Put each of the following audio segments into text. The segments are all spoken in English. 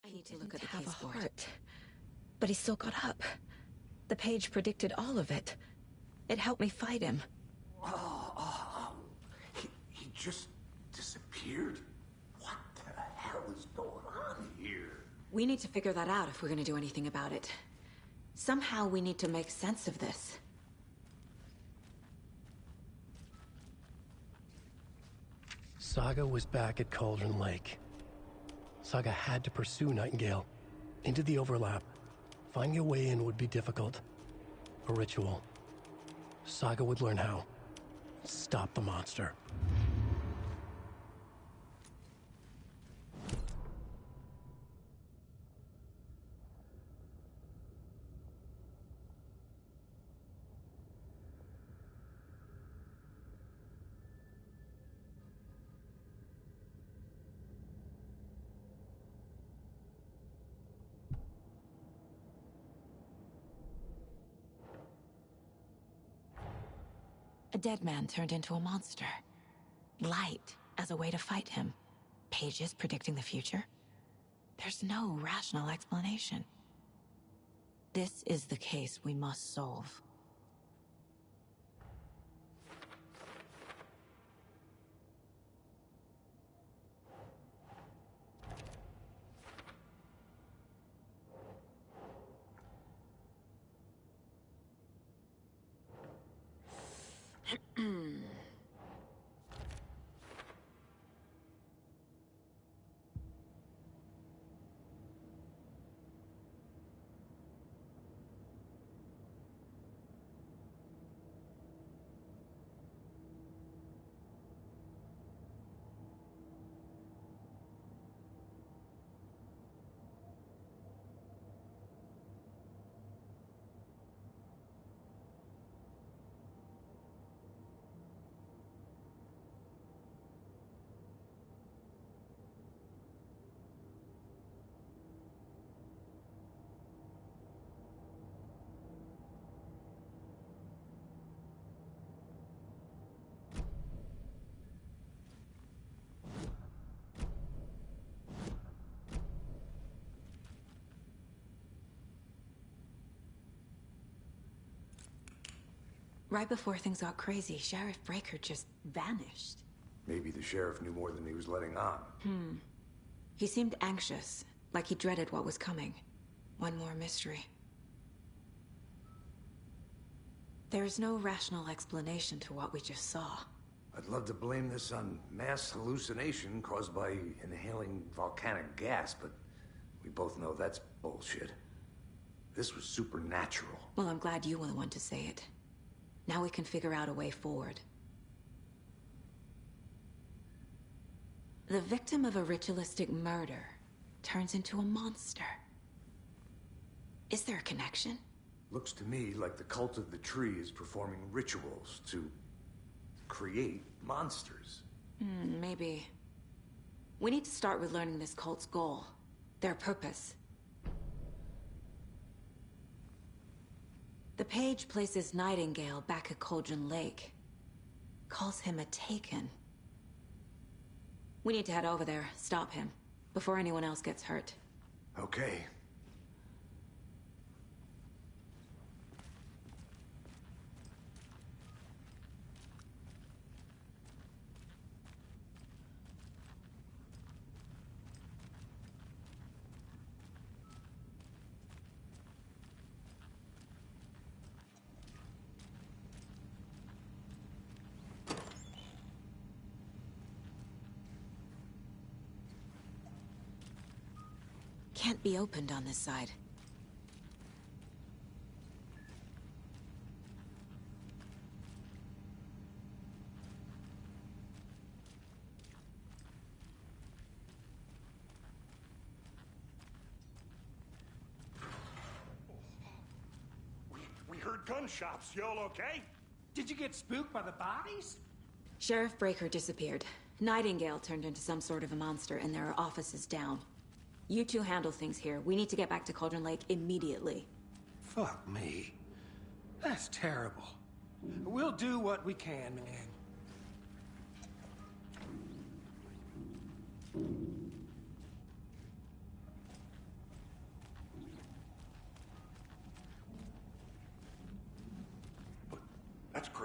I need to look at the Have case a board. heart, but he still got up. The page predicted all of it. It helped me fight him. He just disappeared? What the hell is going on here? We need to figure that out if we're gonna do anything about it. Somehow we need to make sense of this. Saga was back at Cauldron Lake. Saga had to pursue Nightingale. Into the overlap. Finding a way in would be difficult. A ritual. Saga would learn how. Stop the monster. A dead man turned into a monster. Light as a way to fight him. Pages predicting the future? There's no rational explanation. This is the case we must solve. Right before things got crazy, Sheriff Breaker just vanished. Maybe the sheriff knew more than he was letting on. He seemed anxious, like he dreaded what was coming. One more mystery. There's no rational explanation to what we just saw. I'd love to blame this on mass hallucination caused by inhaling volcanic gas, but we both know that's bullshit. This was supernatural. Well, I'm glad you were the one to say it. Now we can figure out a way forward. The victim of a ritualistic murder turns into a monster. Is there a connection? Looks to me like the cult of the tree is performing rituals to create monsters. Maybe. We need to start with learning this cult's goal, their purpose. The page places Nightingale back at Cauldron Lake. Calls him a Taken. We need to head over there, stop him, before anyone else gets hurt. Okay. Can't be opened on this side. We heard gunshots. Y'all okay? Did you get spooked by the bodies? Sheriff Breaker disappeared. Nightingale turned into some sort of a monster, and there are offices down. You two handle things here. We need to get back to Cauldron Lake immediately. Fuck me. That's terrible. We'll do what we can, man.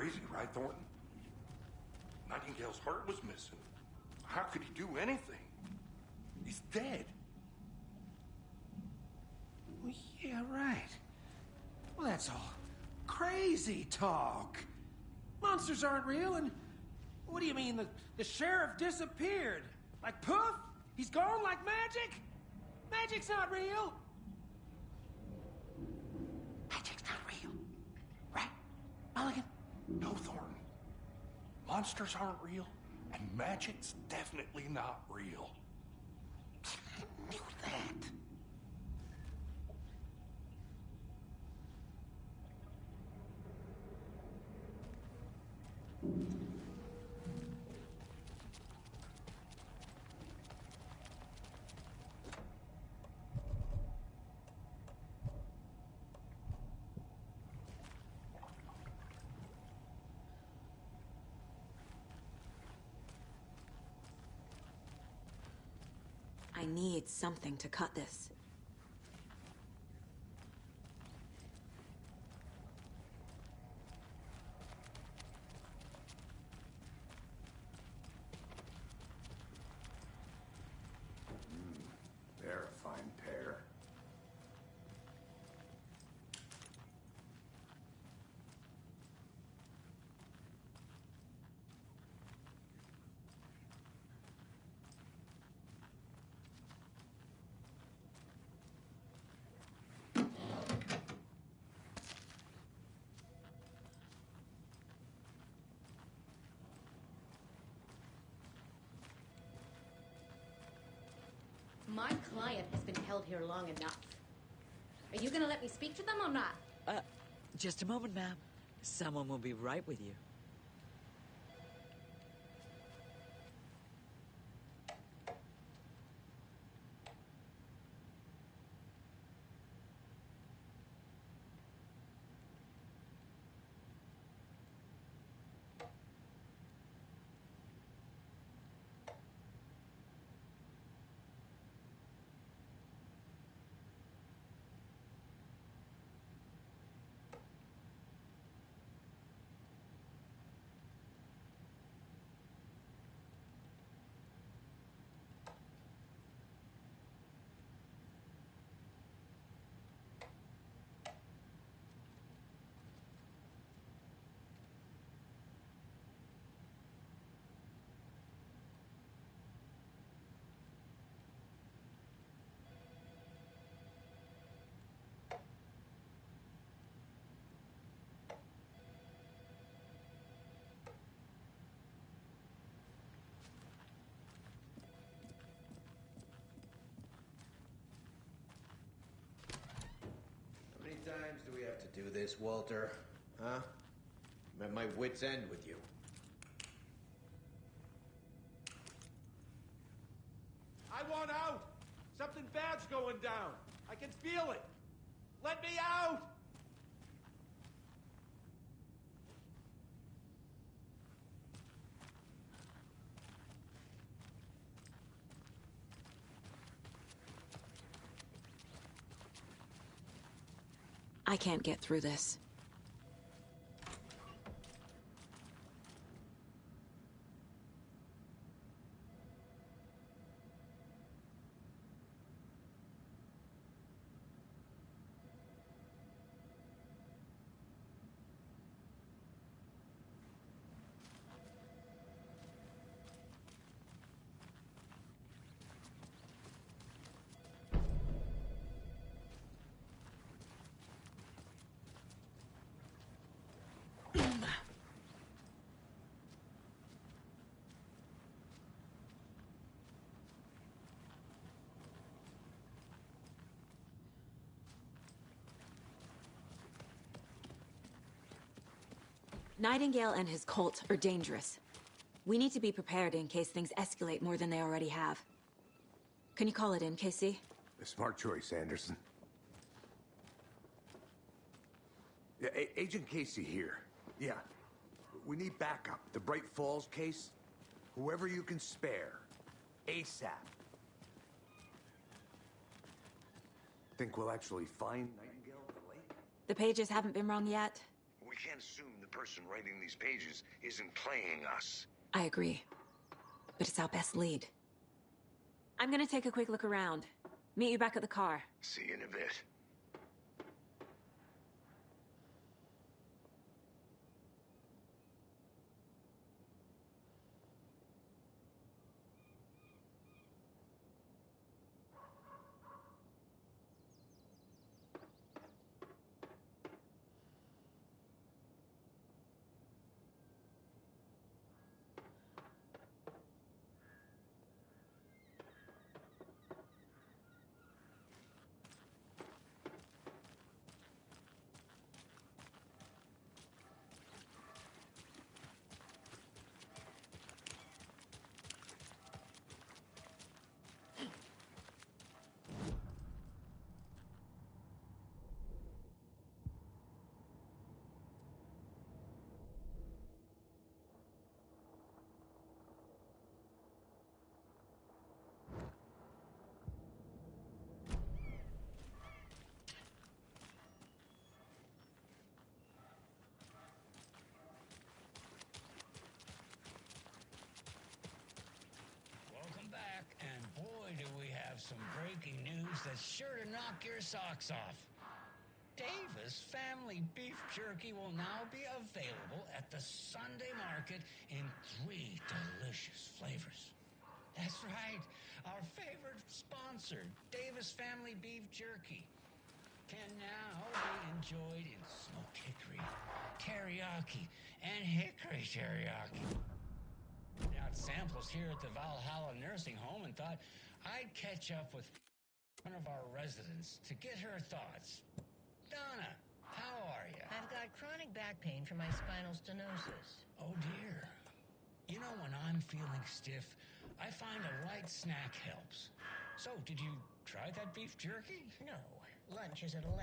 crazy, right, Thornton? Nightingale's heart was missing. How could he do anything? He's dead. Well, yeah, right. Well, that's all crazy talk. Monsters aren't real, and what do you mean the sheriff disappeared? Like poof? He's gone like magic? Magic's not real. Magic's not real. Right, Mulligan? No, Thornton. Monsters aren't real, and magic's definitely not real. I knew that. I need something to cut this. They're a fine pair. My client has been held here long enough. Are you gonna let me speak to them or not? Just a moment, ma'am. Someone will be right with you. How many times do we have to do this, Walter? Huh? I'm at my wit's end with you. I want out! Something bad's going down. I can feel it. Let me out! I can't get through this. Nightingale and his cult are dangerous. We need to be prepared in case things escalate more than they already have. Can you call it in, KC? A smart choice, Anderson. Yeah, Agent Casey here. Yeah. We need backup. The Bright Falls case. Whoever you can spare. ASAP. Think we'll actually find Nightingale at the lake? The pages haven't been rung yet. We can't assume the person writing these pages isn't playing us. I agree. But it's our best lead. I'm gonna take a quick look around. Meet you back at the car. See you in a bit. Welcome back, and boy, do we have some breaking news that's sure to knock your socks off. Davis Family Beef Jerky will now be available at the Sunday market in 3 delicious flavors. That's right, our favorite sponsor, Davis Family Beef Jerky, can now be enjoyed in smoked hickory, teriyaki, and hickory teriyaki. Out samples here at the Valhalla Nursing Home and thought I'd catch up with one of our residents to get her thoughts. Donna, how are you? I've got chronic back pain from my spinal stenosis. Oh, dear. You know, when I'm feeling stiff, I find a light snack helps. So, did you try that beef jerky? No. Lunch is at 11,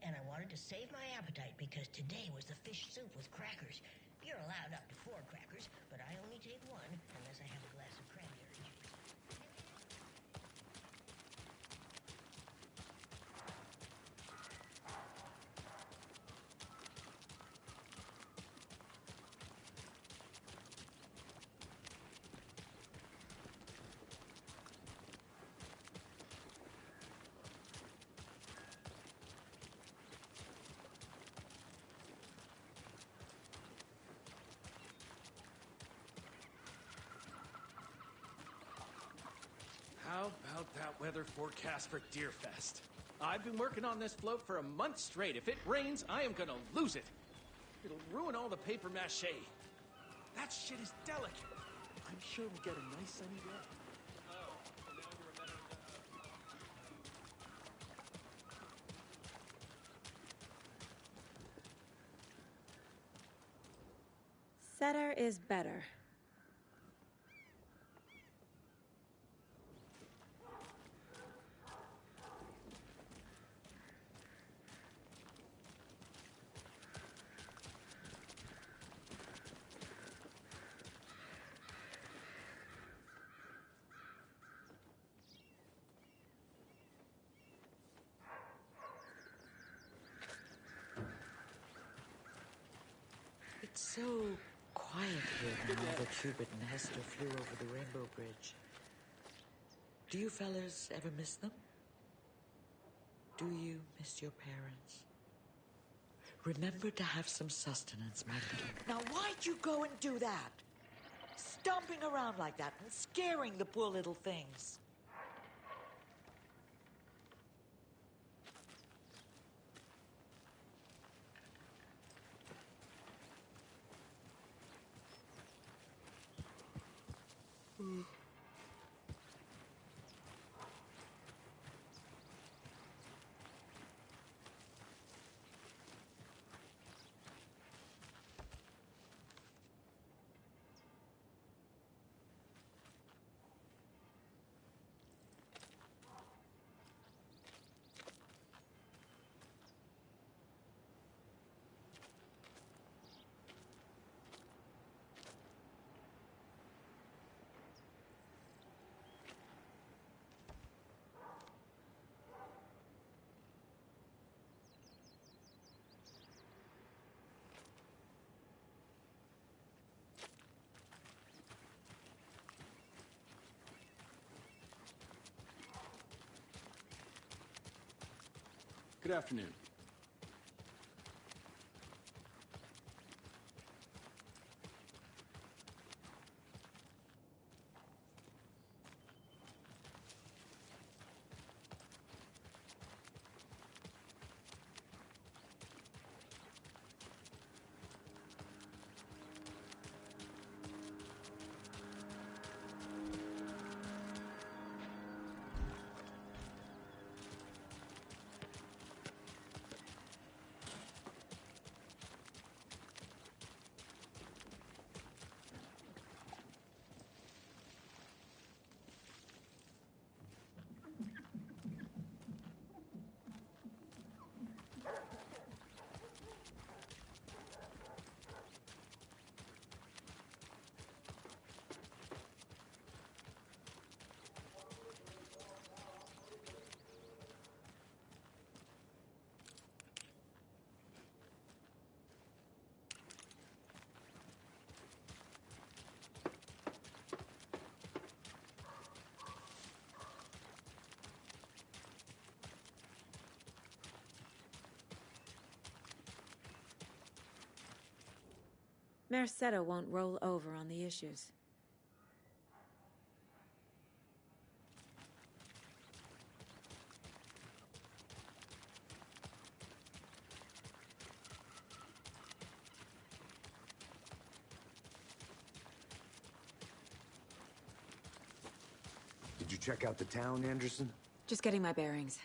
and I wanted to save my appetite because today was the fish soup with crackers. You're allowed up to 4 crackers, but I only take 1 unless I have a glass of cranberry juice. How about that weather forecast for Deerfest? I've been working on this float for a month straight. If it rains, I am gonna lose it. It'll ruin all the paper mache. That shit is delicate. I'm sure we'll get a nice sunny day. Oh, now you remember Setter is better. It's so quiet here now that Hubert and Hester flew over the Rainbow Bridge. Do you fellas ever miss them? Do you miss your parents? Remember to have some sustenance, my little. Now, why'd you go and do that? Stomping around like that and scaring the poor little things. Good afternoon. Merced won't roll over on the issues. Did you check out the town, Anderson? Just getting my bearings.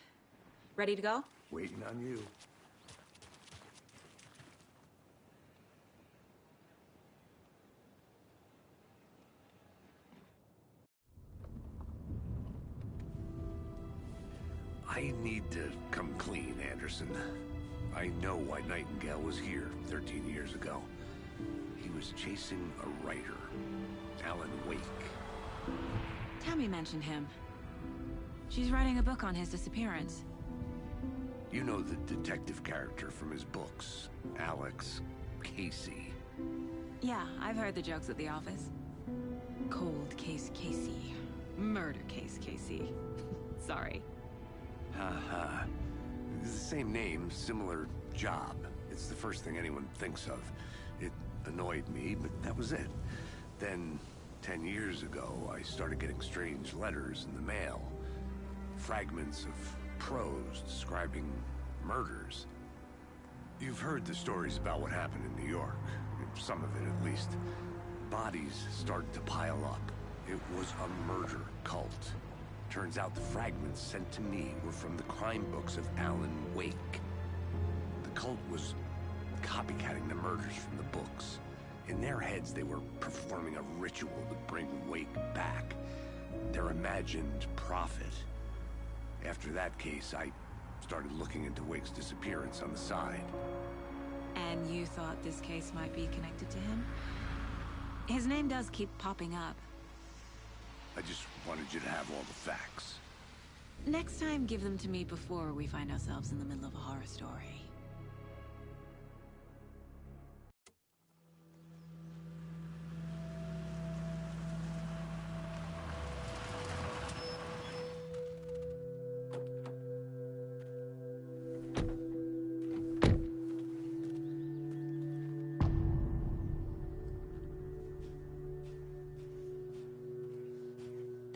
Ready to go? Waiting on you. I need to come clean, Anderson. I know why Nightingale was here 13 years ago. He was chasing a writer, Alan Wake. Tammy mentioned him. She's writing a book on his disappearance. You know the detective character from his books, Alex Casey. Yeah, I've heard the jokes at the office. Cold case Casey. Murder case Casey. Sorry. Haha. It's the same name, similar job. It's the first thing anyone thinks of. It annoyed me, but that was it. Then, 10 years ago, I started getting strange letters in the mail. Fragments of prose describing murders. You've heard the stories about what happened in New York. Some of it, at least. Bodies started to pile up. It was a murder cult. Turns out the fragments sent to me were from the crime books of Alan Wake. The cult was copycatting the murders from the books. In their heads, they were performing a ritual to bring Wake back. Their imagined prophet. After that case, I started looking into Wake's disappearance on the side. And you thought this case might be connected to him? His name does keep popping up. I just wanted you to have all the facts. Next time, give them to me before we find ourselves in the middle of a horror story.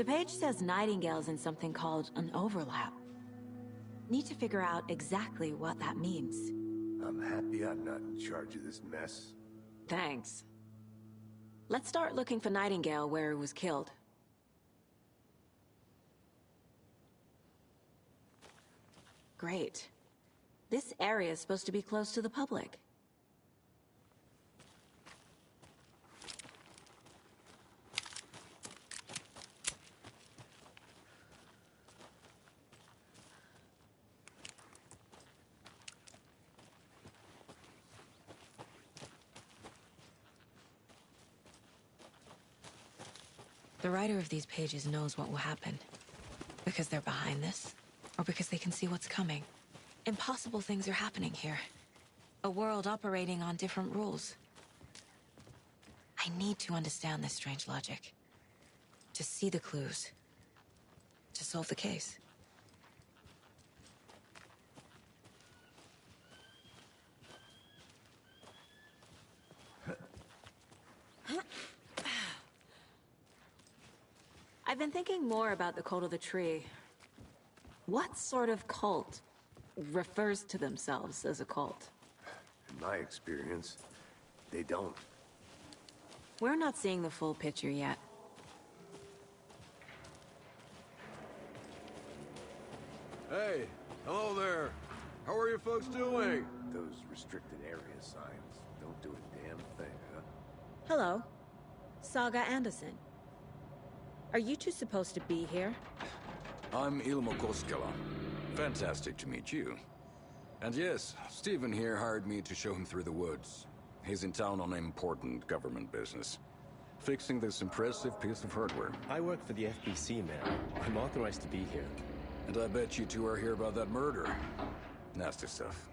The page says Nightingale's in something called an overlap. Need to figure out exactly what that means. I'm happy I'm not in charge of this mess. Thanks. Let's start looking for Nightingale where he was killed. Great. This area is supposed to be close to the public. The writer of these pages knows what will happen. Because they're behind this, or because they can see what's coming. Impossible things are happening here. A world operating on different rules. I need to understand this strange logic. To see the clues. To solve the case. I've been thinking more about the cult of the tree. What sort of cult refers to themselves as a cult? In my experience, they don't. We're not seeing the full picture yet. Hey, hello there. How are you folks doing? Those restricted area signs don't do a damn thing, huh? Hello. Saga Anderson. Are you two supposed to be here? I'm Ilmo Koskela. Fantastic to meet you. And yes, Stephen here hired me to show him through the woods. He's in town on important government business. Fixing this impressive piece of hardware. I work for the FBC, man. I'm authorized to be here. And I bet you two are here about that murder. Nasty stuff.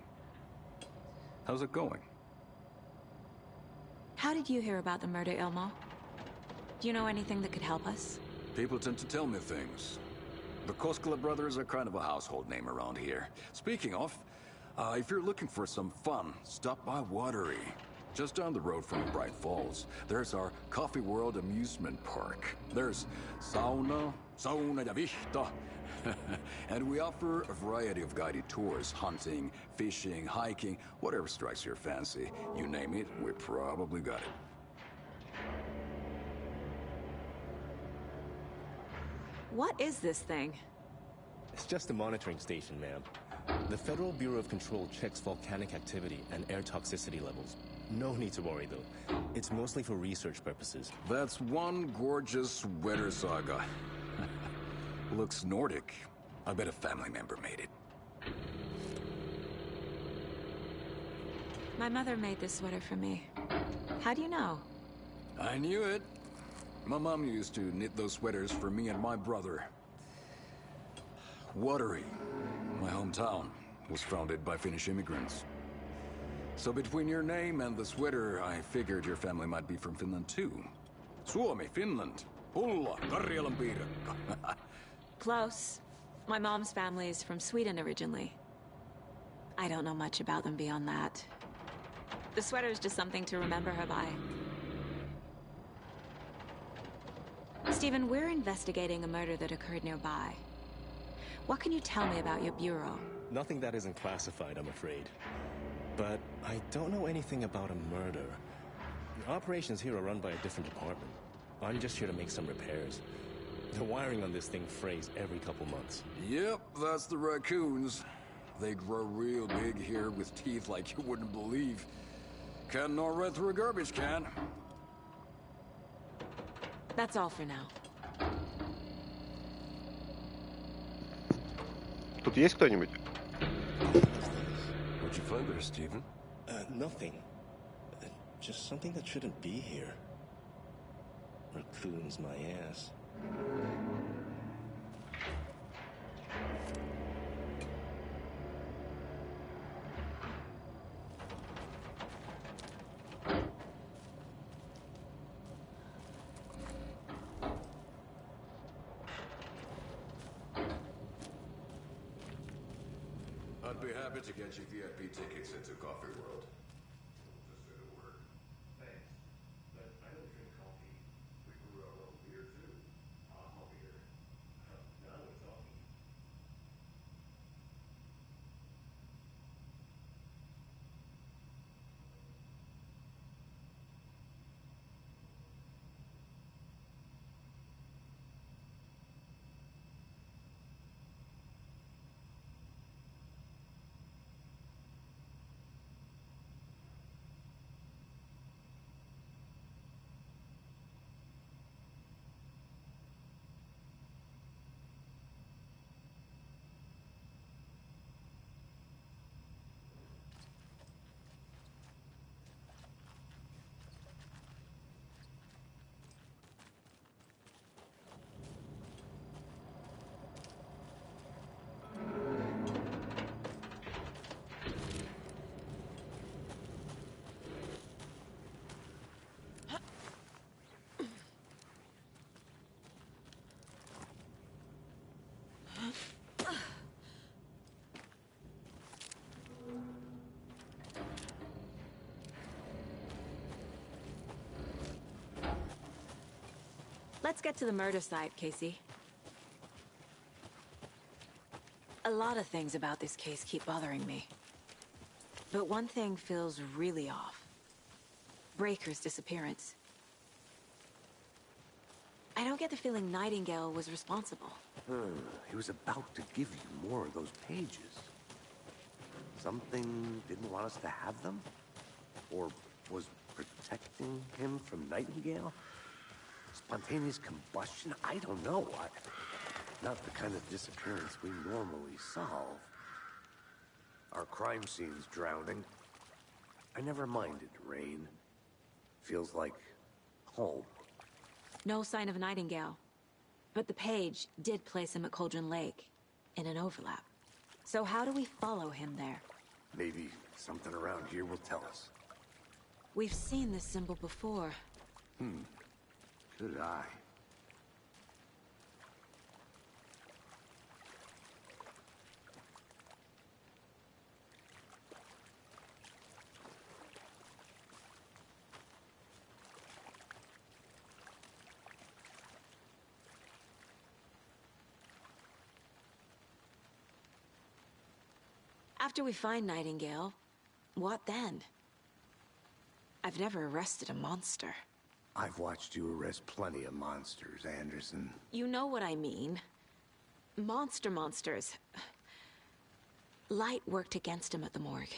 How's it going? How did you hear about the murder, Ilmo? Do you know anything that could help us? People tend to tell me things. The Koskela brothers are kind of a household name around here. Speaking of, if you're looking for some fun, stop by Watery. Just down the road from Bright Falls, there's our Coffee World amusement park. There's sauna ja vihta. And we offer a variety of guided tours, hunting, fishing, hiking, whatever strikes your fancy. You name it, we probably got it. What is this thing? It's just a monitoring station, ma'am. The Federal Bureau of Control checks volcanic activity and air toxicity levels. No need to worry, though. It's mostly for research purposes. That's one gorgeous weather saga. Looks Nordic. I bet a family member made it. My mother made this sweater for me. How do you know? I knew it. My mom used to knit those sweaters for me and my brother. Watery, my hometown, was founded by Finnish immigrants. So between your name and the sweater, I figured your family might be from Finland too. Suomi, Finland. Pulla, Karjalan piirakka. Close. My mom's family is from Sweden originally. I don't know much about them beyond that. The sweater is just something to remember her by. Stephen, we're investigating a murder that occurred nearby. What can you tell me about your bureau? Nothing that isn't classified, I'm afraid. But I don't know anything about a murder. Operations here are run by a different department. I'm just here to make some repairs. The wiring on this thing frays every couple months. Yep, that's the raccoons. They grow real big here with teeth like you wouldn't believe. Can't gnaw right through a garbage can. That's all for now. Тут есть кто-нибудь? What'd you find there, Stephen? Nothing. Just something that shouldn't be here. Raccoons, my ass. I'd be happy to get you VIP tickets into Coffee World. Let's get to the murder site, Casey. A lot of things about this case keep bothering me. But one thing feels really off. Breaker's disappearance. I don't get the feeling Nightingale was responsible. He was about to give you more of those pages. Something didn't want us to have them? Or was protecting him from Nightingale? Spontaneous combustion? I don't know. Not the kind of disappearance we normally solve. Our crime scene's drowning. I never minded rain. Feels like home. No sign of Nightingale. But the page did place him at Cauldron Lake, in an overlap. So how do we follow him there? Maybe something around here will tell us. We've seen this symbol before. Good eye. After we find Nightingale, what then? I've never arrested a monster. I've watched you arrest plenty of monsters, Anderson. You know what I mean. Monsters. Light worked against him at the morgue.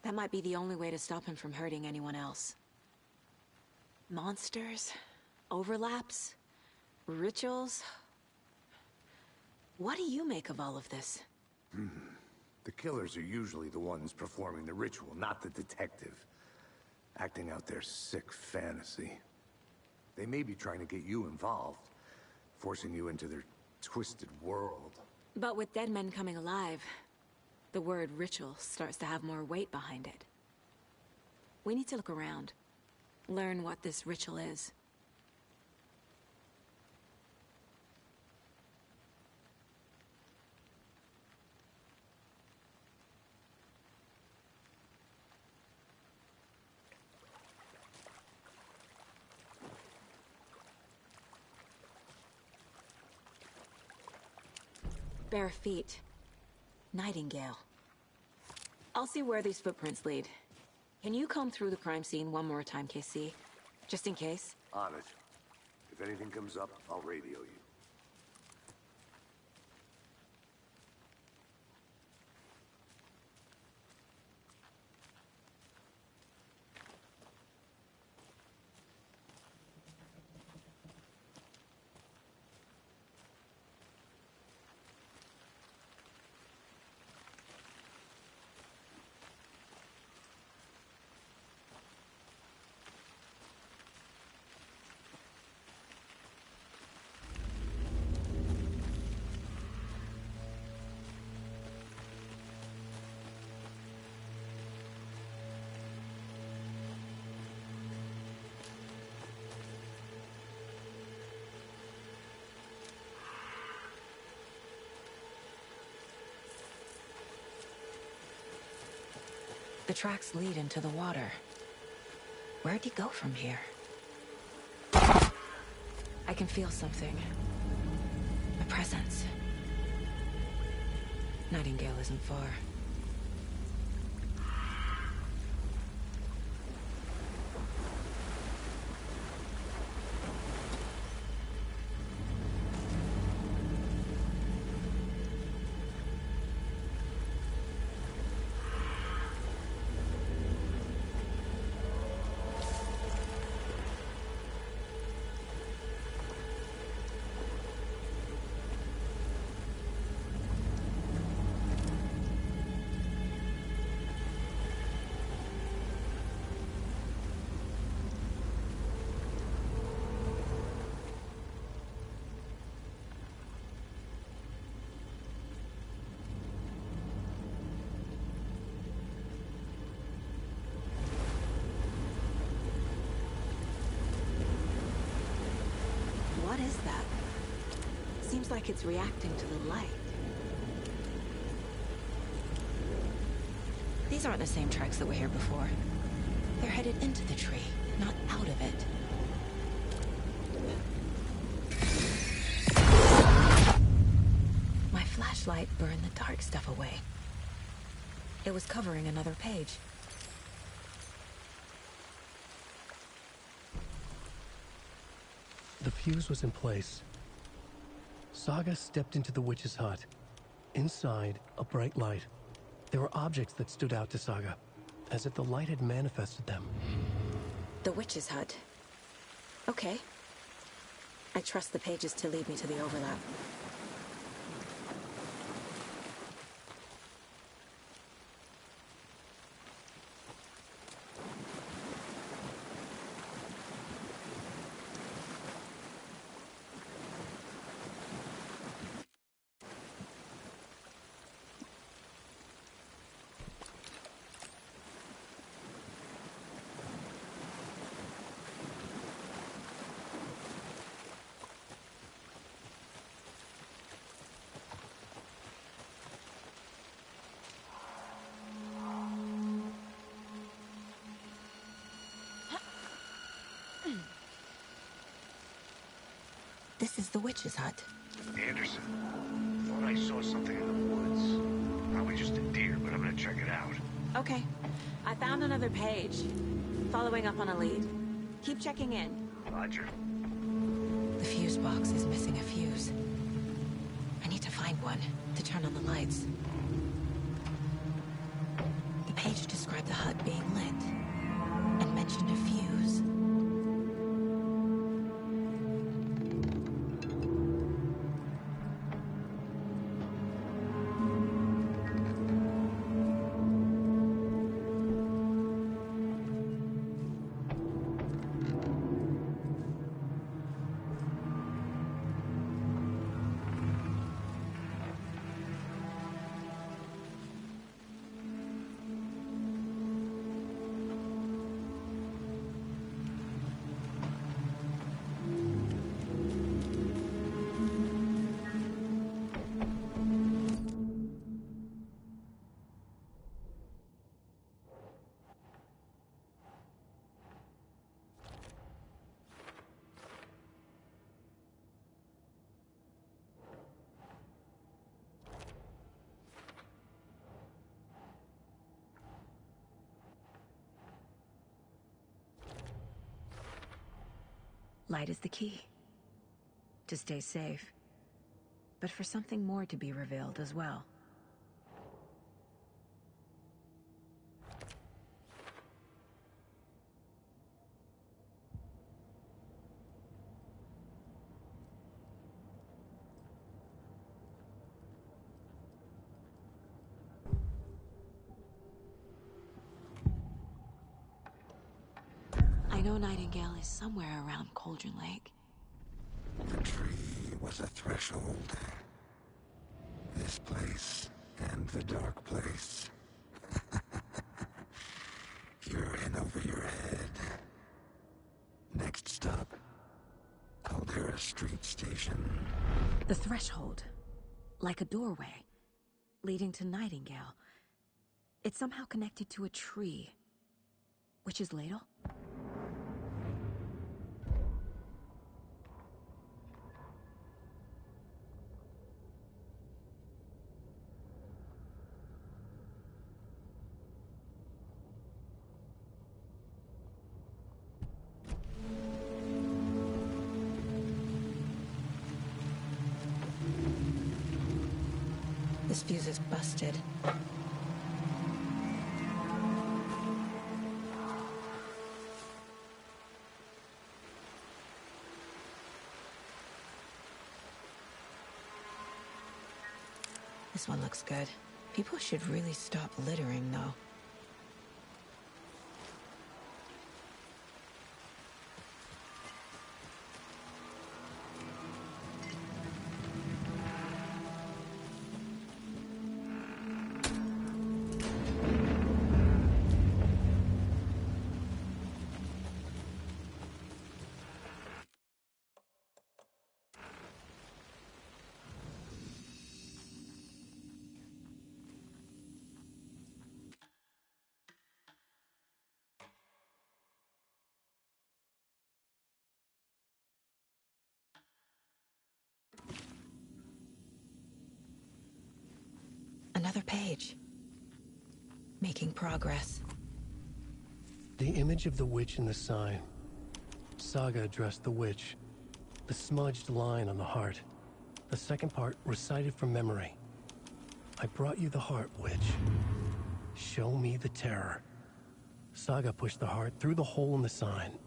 That might be the only way to stop him from hurting anyone else. Monsters? Overlaps? Rituals? What do you make of all of this? The killers are usually the ones performing the ritual, not the detective. Acting out their sick fantasy. They may be trying to get you involved, forcing you into their twisted world. But with dead men coming alive, the word ritual starts to have more weight behind it. We need to look around, learn what this ritual is. Bare feet. Nightingale. I'll see where these footprints lead. Can you comb through the crime scene one more time, KC? Just in case? On it. If anything comes up, I'll radio you. The tracks lead into the water. Where'd he go from here? I can feel something. A presence. Nightingale isn't far. What is that? Seems like it's reacting to the light. These aren't the same tracks that were here before. They're headed into the tree, not out of it. light burn the dark stuff away. It was covering another page. The fuse was in place. Saga stepped into the witch's hut. Inside, a bright light. There were objects that stood out to Saga, as if the light had manifested them. The witch's hut. Okay. I trust the pages to lead me to the overlap. This is the witch's hut. Anderson, thought I saw something in the woods. Probably just a deer, but I'm gonna check it out. Okay. I found another page. Following up on a lead. Keep checking in. Roger. The fuse box is missing a fuse. I need to find one to turn on the lights. The page described the hut being lit and mentioned a fuse. Light is the key. To stay safe. But for something more to be revealed as well. I know Nightingale is somewhere around Cauldron Lake. The tree was a threshold. This place and the dark place. You're in over your head. Next stop, Caldera Street Station. The threshold. Like a doorway. Leading to Nightingale. It's somehow connected to a tree. Witch's ladle? This fuse is busted. This one looks good. People should really stop littering, though. Another page. Making progress. The image of the witch in the sign. Saga addressed the witch. The smudged line on the heart. The second part recited from memory. I brought you the heart, witch. Show me the terror. Saga pushed the heart through the hole in the sign.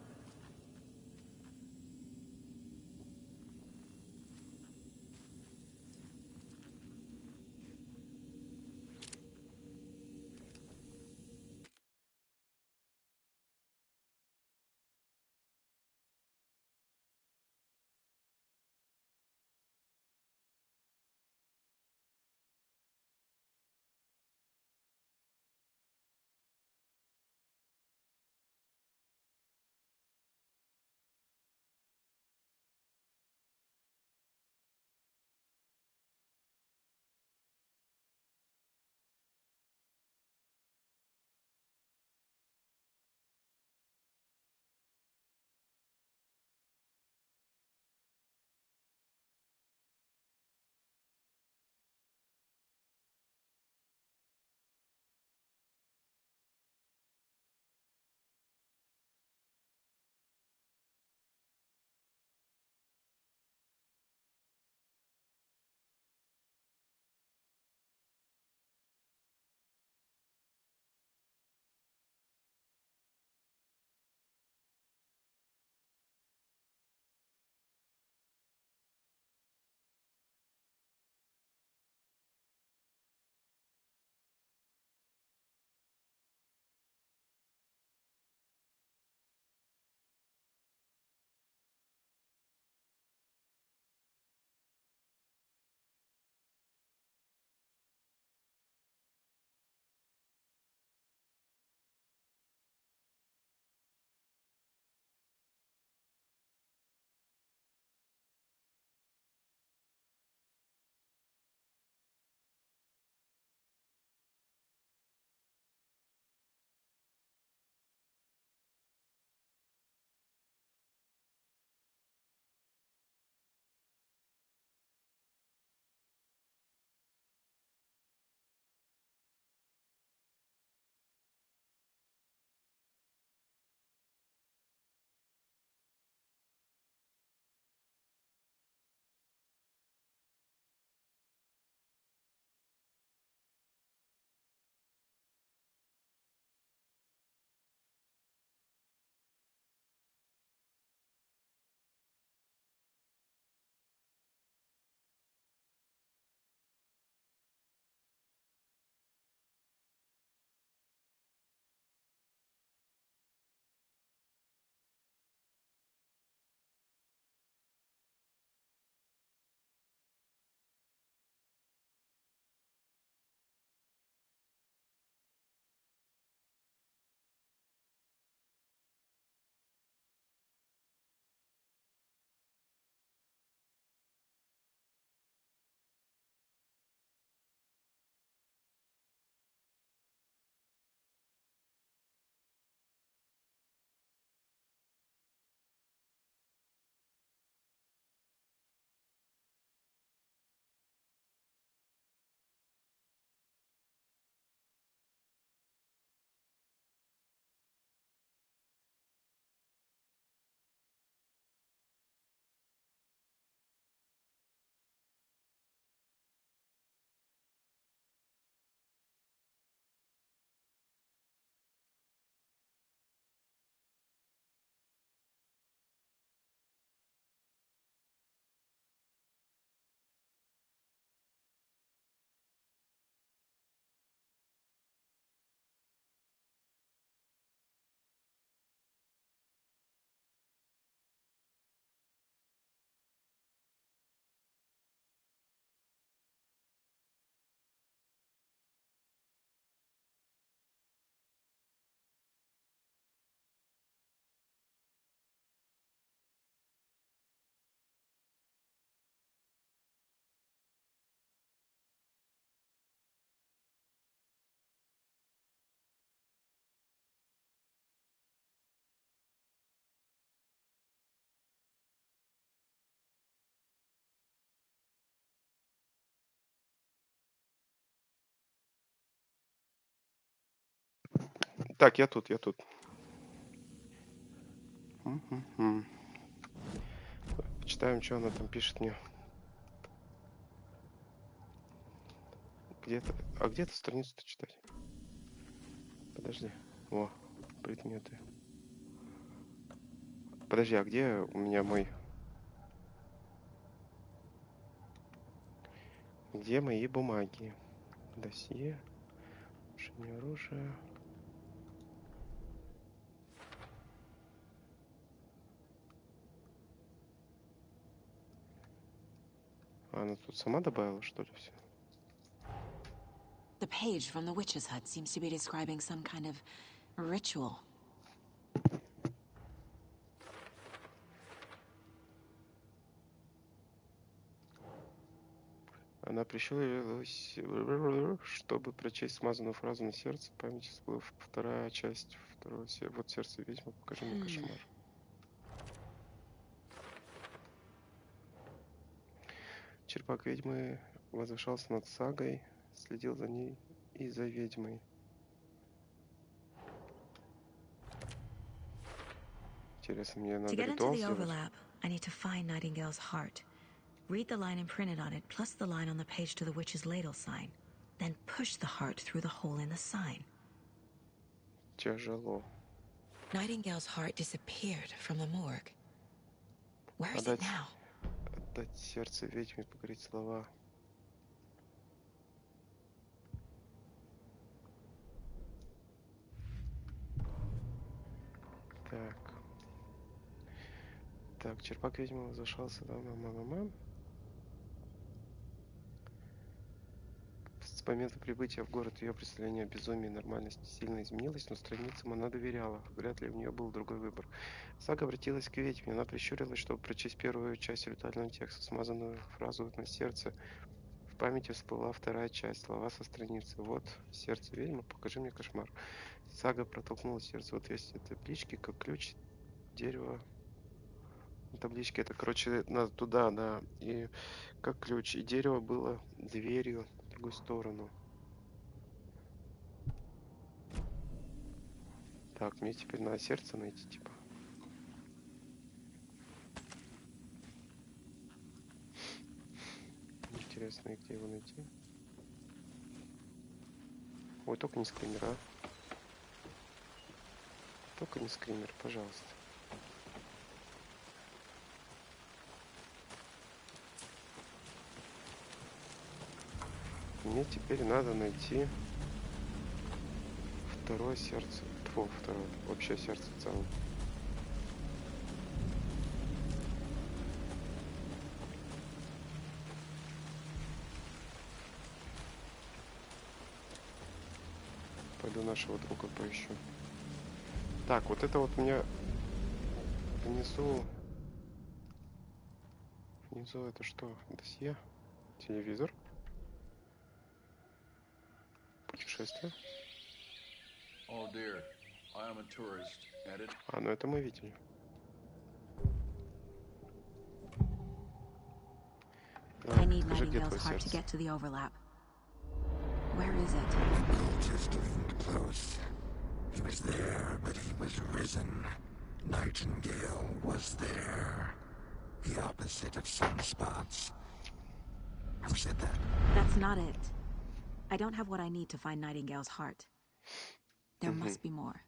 Так, я тут. Почитаем, что она там пишет мне. Где-то... А где эту страницу-то читать? Подожди. О, предметы. Подожди, а где у меня мой... Где мои бумаги? Досье. Ношение оружия. Она тут сама добавила, что ли, все? The page from the witch's hut seems to be describing some kind of ritual. Она прищурилась, чтобы прочесть смазанную фразу на сердце. В памяти всплыла вторая часть второго. Вот сердце ведьмы, покажи мне кошмар. Черпак ведьмы возвышался над сагой, следил за ней и за ведьмой. Интересно, мне надо ритуал сделать? I need to find Nightingale's heart. Read the line imprinted on it, plus the line on the page to the witch's ladle sign. Then push the heart through the hole in the sign. Тяжело. Nightingale's heart disappeared from the morgue. Where is it now? Отдать сердце ведьме, поговорить слова. Так, черпак ведьмы возвышался, да, С момента прибытия в город ее представление о безумии и нормальности сильно изменилось, но страницам она доверяла. Вряд ли у нее был другой выбор. Сага обратилась к ведьме. Она прищурилась, чтобы прочесть первую часть ритуального текста, смазанную фразу на сердце. В памяти всплыла вторая часть, слова со страницы. Вот сердце ведьмы, покажи мне кошмар. Сага протолкнула сердце в отверстие таблички, как ключ, дерево. Таблички это, короче, надо туда, да. И как ключ. И дерево было дверью в другую сторону. Так, мне теперь надо сердце найти, типа. Интересно, где его найти? Ой, только не скример, а. Только не скример, пожалуйста. Мне теперь надо найти второе сердце. Фу, второе. Вообще сердце в целом. Пойду нашего друга поищу. Так, вот это вот у меня внизу это что? Досье? Телевизор? Путешествие? А, ну это мы видели. I need Nightingale's heart to get to the overlap. Where is it? Just leaned close. He was there, but he was risen. Nightingale was there. The opposite of sunspots. Who said that? That's not it. I don't have what I need to find Nightingale's heart. There must be more.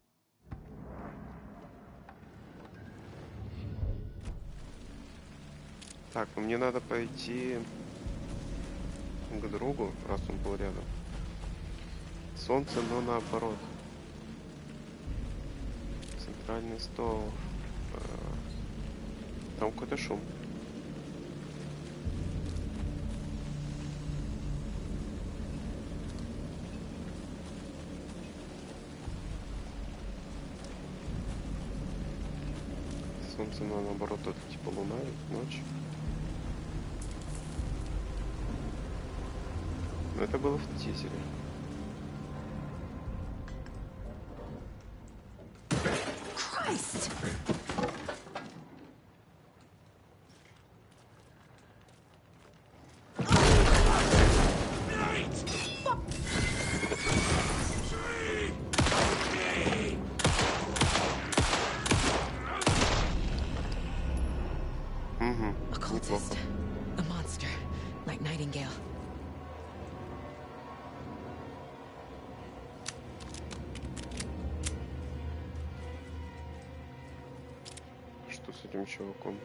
Так, ну мне надо пойти к другу, раз он был рядом. Солнце, но наоборот. Центральный стол. Там какой-то шум. Солнце, но наоборот, это типа луна, ночь. Но это было в тизере. Christ! A cultist. A monster. Like Nightingale. Что с этим чуваком?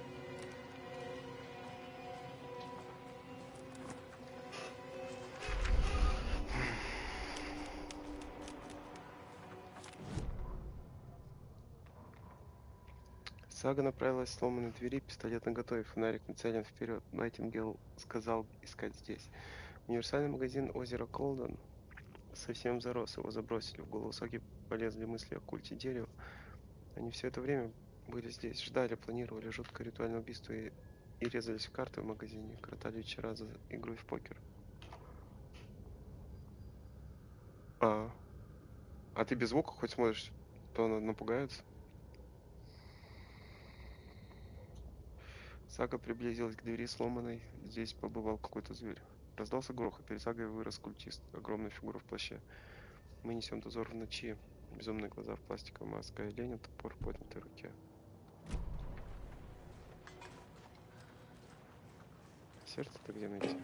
Сага направилась к сломанной двери, пистолет наготове, фонарик нацелен вперед. Найтингейл сказал искать здесь. Универсальный магазин озера Колден совсем зарос, его забросили. В голову Саги полезли мысли о культе дерева. Они все это время были здесь, ждали, планировали жуткое ритуальное убийство и резались в карты в магазине, коротали вечера за игрой в покер. А ты без звука хоть смотришь, то она напугается? Сага приблизилась к двери сломанной. Здесь побывал какой-то зверь. Раздался грохот. Перед Сагой вырос культист. Огромная фигура в плаще. Мы несем дозор в ночи. Безумные глаза в пластиковой маске. А Ленин топор в поднятой руке. Сердце-то где найти?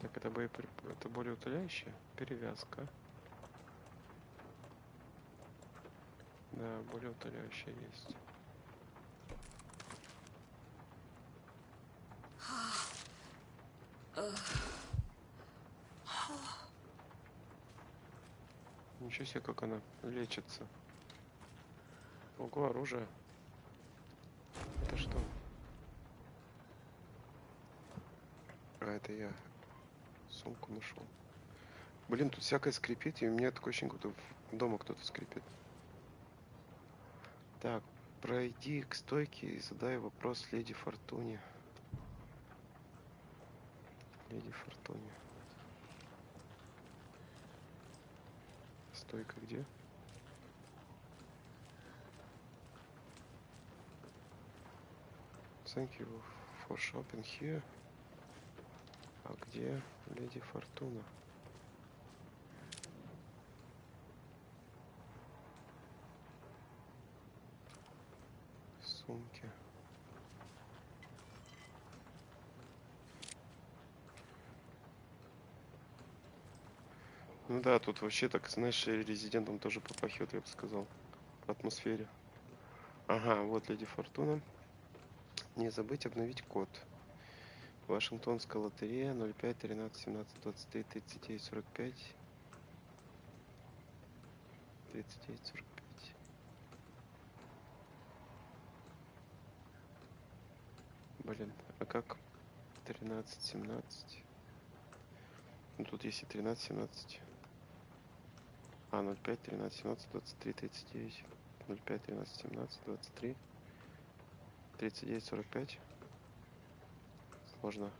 Так, это более утоляющая перевязка. Да, более утоляющая есть. Ничего себе, как она лечится. Ого, оружие. Это что? А, это я сумку нашел. Блин, тут всякое скрипит, и у меня такое ощущение, будто дома кто-то скрипит. Так, пройди к стойке и задай вопрос леди Фортуне. Леди Фортуне. Стойка где? Thank you for shopping here. А где леди Фортуна? Сумки. Ну да, тут вообще так, знаешь, резидентом тоже попахивает, я бы сказал. По атмосфере. Ага, вот леди Фортуна. Не забыть обновить код. Вашингтонская лотерея 05 13 17 23 39 45 39 45. Блин, а как 13 17? Ну тут есть и 13 17. А, 05 13 17 23 39 05 13 17 23 39 45. Сложно.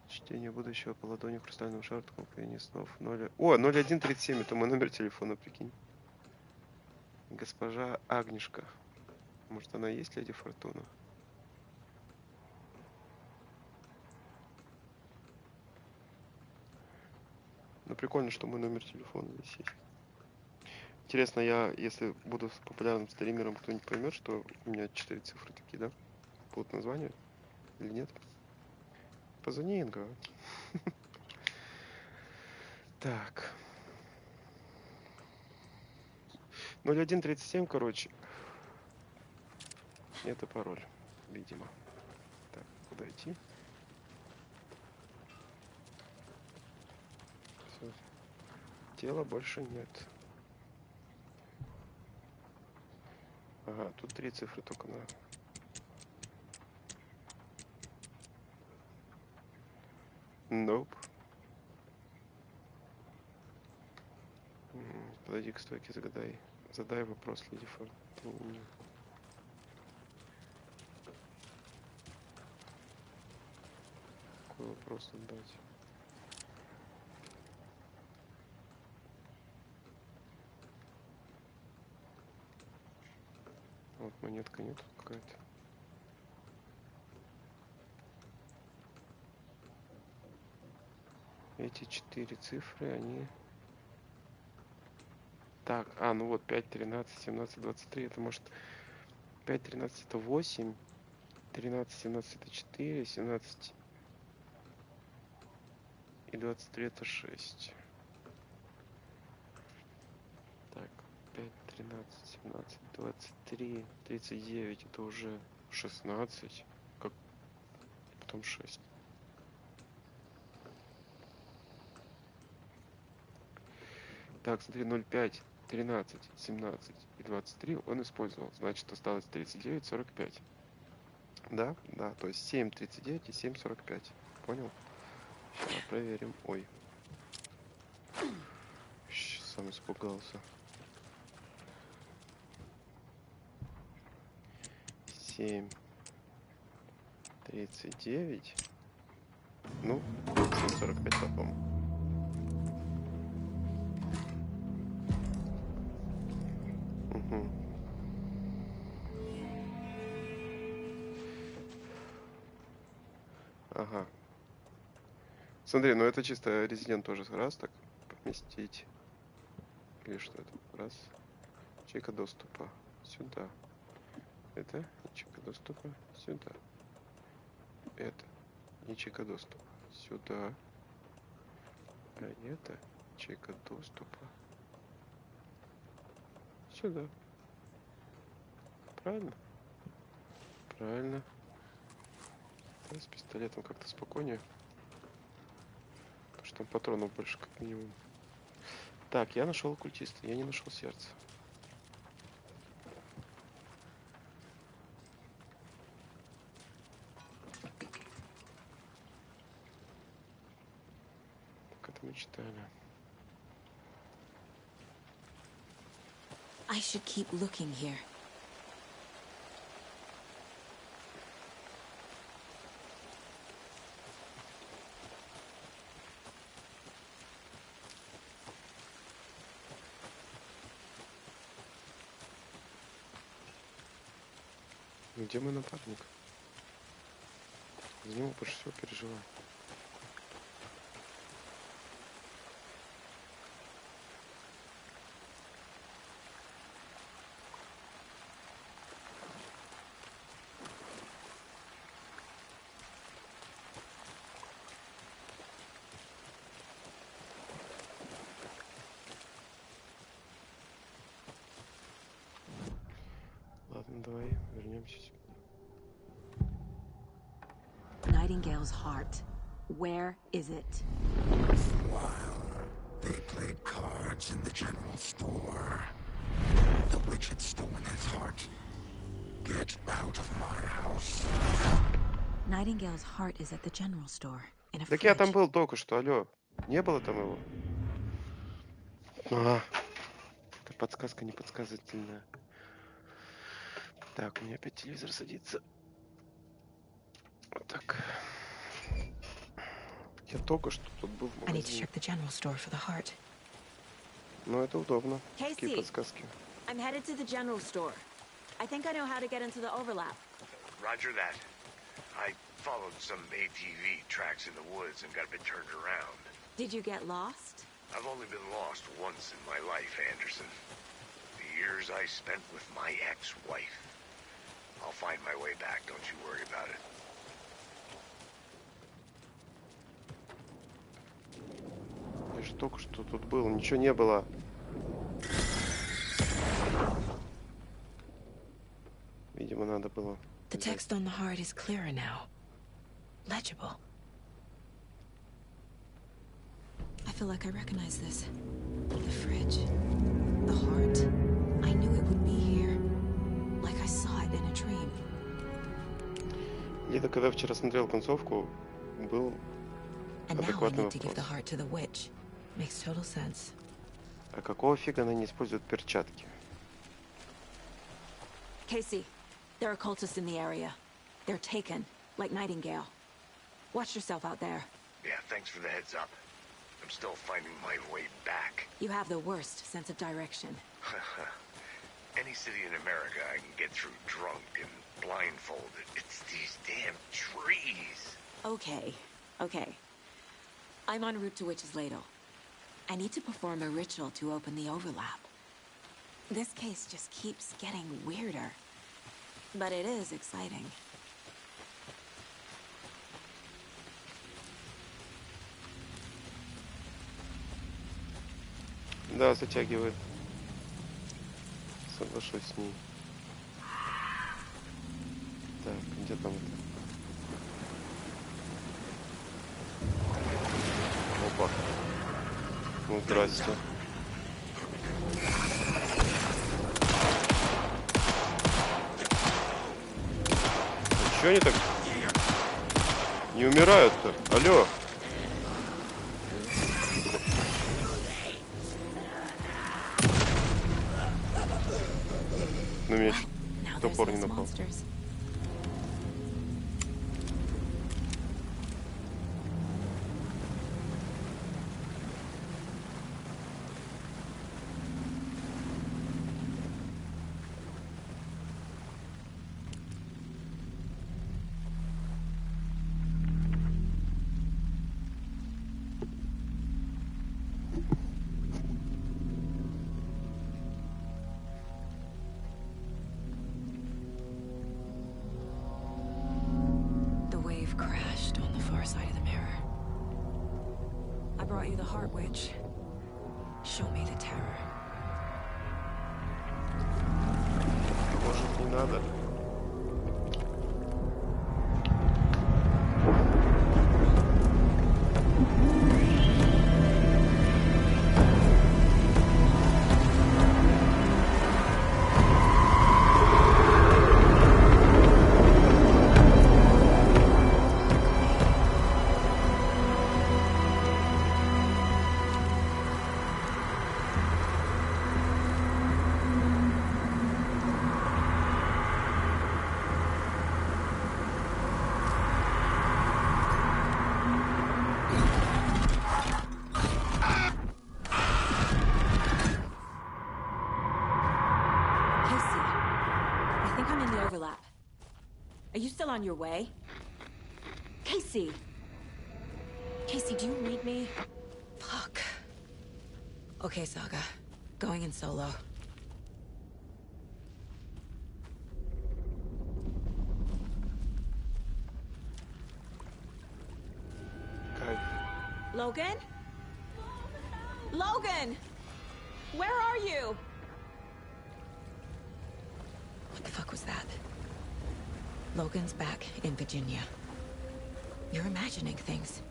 Чтение будущего по ладони хрустальным шариком, покорение снов. 0... О, 0137, это мой номер телефона, прикинь. Госпожа Агнешка. Может, она и есть леди Фортуна? Ну, прикольно, что мой номер телефона здесь есть. Интересно, я, если буду популярным стримером, кто-нибудь поймет, что у меня 4 цифры такие, да? Будут названия? Или нет? Позвони, Инга. Так. 0137, короче. Это пароль, видимо. Так, куда идти? Все. Тела больше нет. Ага, тут 3 цифры только на... Nope. Подойди к стойке, задай вопрос леди Фортуне. Какой вопрос задать? Вот монетка нет какая-то. Эти 4 цифры, они Так, ну вот 5, 13, 17, 23. Это может 5, 13 это 8. 13, 17 это 4. 17 и 23 это 6. Так, 5, 13, 17, 23, 39 это уже 16. Как потом 6. Так, смотри, 0,5, 13, 17 и 23 он использовал. Значит, осталось 39, 45. Да, да, то есть 7, 39 и 7, 45. Понял? Сейчас проверим. Ой. Сам испугался. 7, 39. Ну, 7, 45 потом. Угу. Ага. Смотри, ну это чисто резидент тоже. Раз, так, поместить. Или что это? Раз. Ячейка доступа. Сюда. Это ячейка доступа. Сюда. Это ячейка доступа. Сюда. А это ячейка доступа. Сюда. Правильно? Правильно. Да, с пистолетом как-то спокойнее. Потому что там патронов больше, как минимум. Так, я нашел оккультиста, я не нашел сердце. Так, это мы читали. I should keep looking here. Где мой напарник? За него больше всего переживаю. Ладно, давай вернемся. Nightingale's heart. Where is it? While they played cards in the general store, the witch had stolen his heart. Get out of my house. Nightingale's heart is at the general store. In a Так я там fridge. был только что, алло. Не было там его? Это подсказка не подсказательная. Так, у меня опять телевизор садится. Вот так. Я только что тут был в I need to магазине. check the general store for the heart. Ну, это удобно. Такие Casey, подсказки. I'm headed to the general store. I think I know how to get into the overlap. Roger that. I followed some ATV tracks in the woods and got a bit turned around. Did you get lost? I've only been lost once in my life, Anderson. The years I spent with my ex-wife. I'll find my way back, don't you worry about it. Я же только что тут был, ничего не было. Видимо, надо было. The text on the heart is clearer now. Legible. I feel like I recognize this. The fridge. The heart. I knew it would be here. Like I saw it in a dream. Я когда вчера смотрел концовку, был And now I адекватный need to give the вопрос. heart to the witch. Makes total sense. А какого фига она не использует перчатки? Casey, there are cultists in the area. They're taken, like Nightingale. Watch yourself out there. Yeah, thanks for the heads up. I'm still finding my way back. You have the worst sense of direction. Any city in America I can get through drunk and blindfolded. It's these damn trees. Okay, okay. I'm en route to Witch's Ladle. I need to perform a ritual to open the overlap. This case just keeps getting weirder. But it is exciting. Да, затягивает. Соглашусь с ней. Так, где там это? Опа. Ну, здрасте. Чё они так не умирают-то? Алло. На меня топор не напал. Crashed on the far side of the mirror. I brought you the Heart Witch. Show me the terror. Может, не надо? Are you still on your way? Casey! Casey, do you read me? Fuck. Okay, Saga. Going in solo. Logan? Logan! Where are you? What the fuck was that? Logan's back in Virginia. You're imagining things.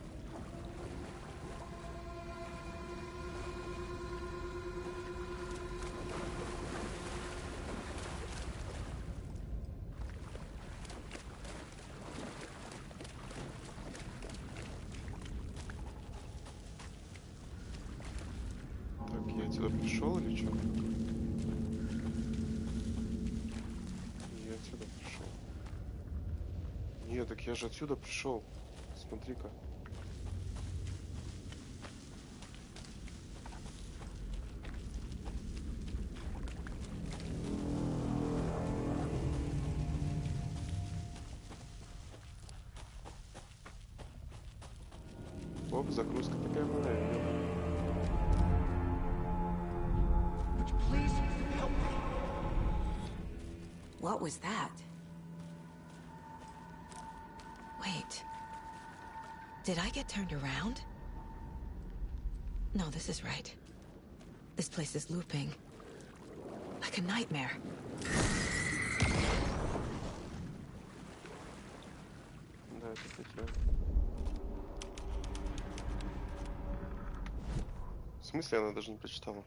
Так, я отсюда пришел или что? Я отсюда пришел. Нет, так я же отсюда пришел. Смотри-ка. Оп, загрузка такая была. What was that? Wait. Did I get turned around? No, this is right. This place is looping. Like a nightmare. Да, это хотел. В смысле, она даже не прочитала.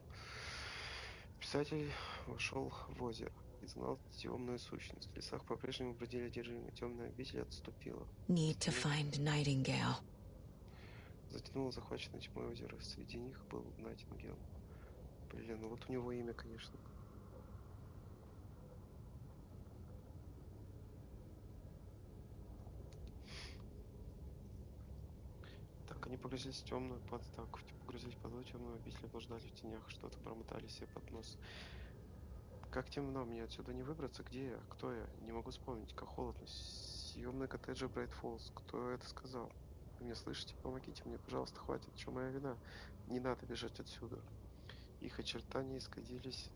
Писатель вошел в озеро и знал темную сущность. В лесах по-прежнему бродили одержимые. Темная обитель отступила. Need to find Nightingale. Затянуло захваченное тьмой озеро. Среди них был Найтингейл. Блин, ну вот у него имя, конечно. Так, они погрузились в темную погрузились под воду, темную обитель, блуждали в тенях, что-то бормотали себе под нос. Как темно, мне отсюда не выбраться? Где я? Кто я? Не могу вспомнить, как холодно. Съемные коттеджи Брайт Фоллс. Кто это сказал? Вы меня слышите? Помогите мне, пожалуйста, хватит. В чем моя вина? Не надо бежать отсюда. Их очертания исказились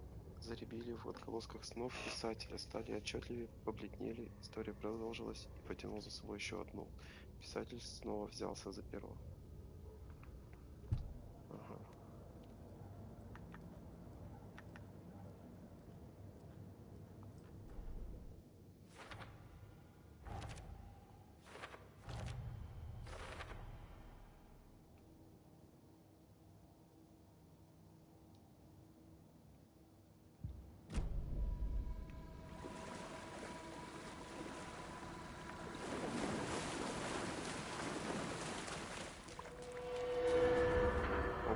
заребили в отголосках снов писателя, стали отчетливее, побледнели, история продолжилась и потянул за собой еще одну. Писатель снова взялся за перо. Ага.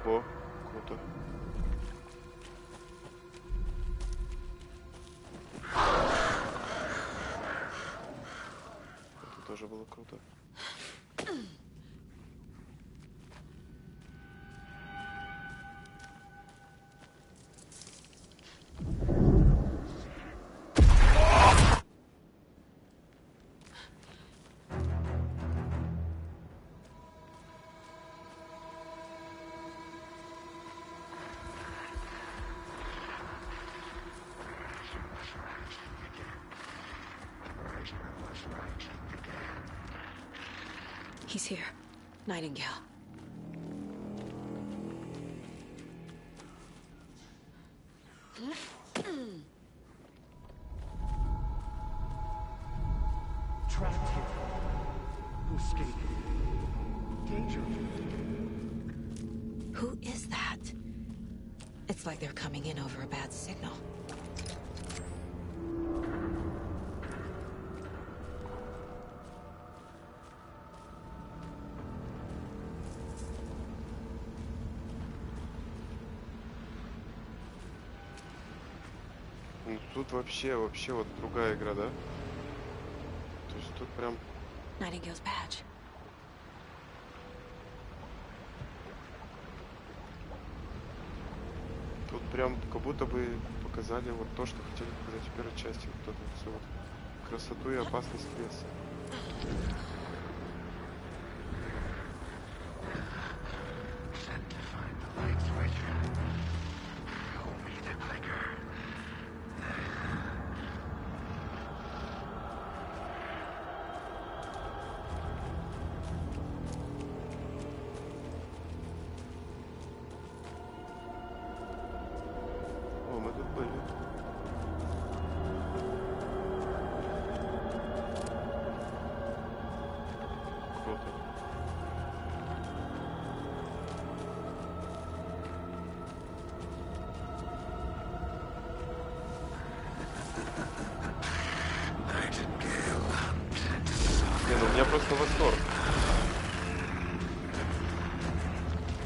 Ого, круто. Это тоже было круто. He's here. Nightingale. Trapped here. No escape. Danger. Who is that? It's like they're coming in over a bad signal. Ну, тут вообще вот другая игра, да? То есть тут прям... Nightingale's badge. Тут прям как будто бы показали вот то, что хотели показать в первой части. Вот эту всю вот красоту и опасность леса. О, мы тут были. Круто. Не, ну у меня просто восторг.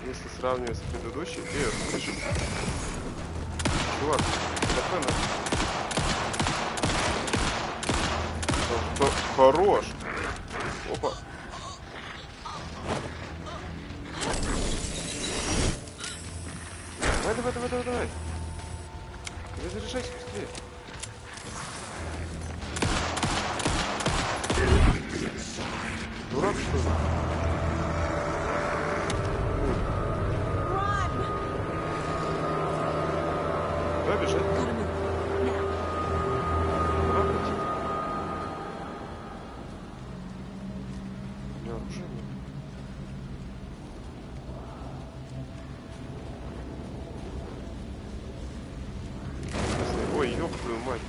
Если сравнивать с предыдущей, слышишь? Чувак, спокойно. Хорош. Опа. Давай. Разрешайся быстрее. Дурак, что ли? Куда бежать? Куда прийти? У меня оружия нет. Ой, ёб твою мать.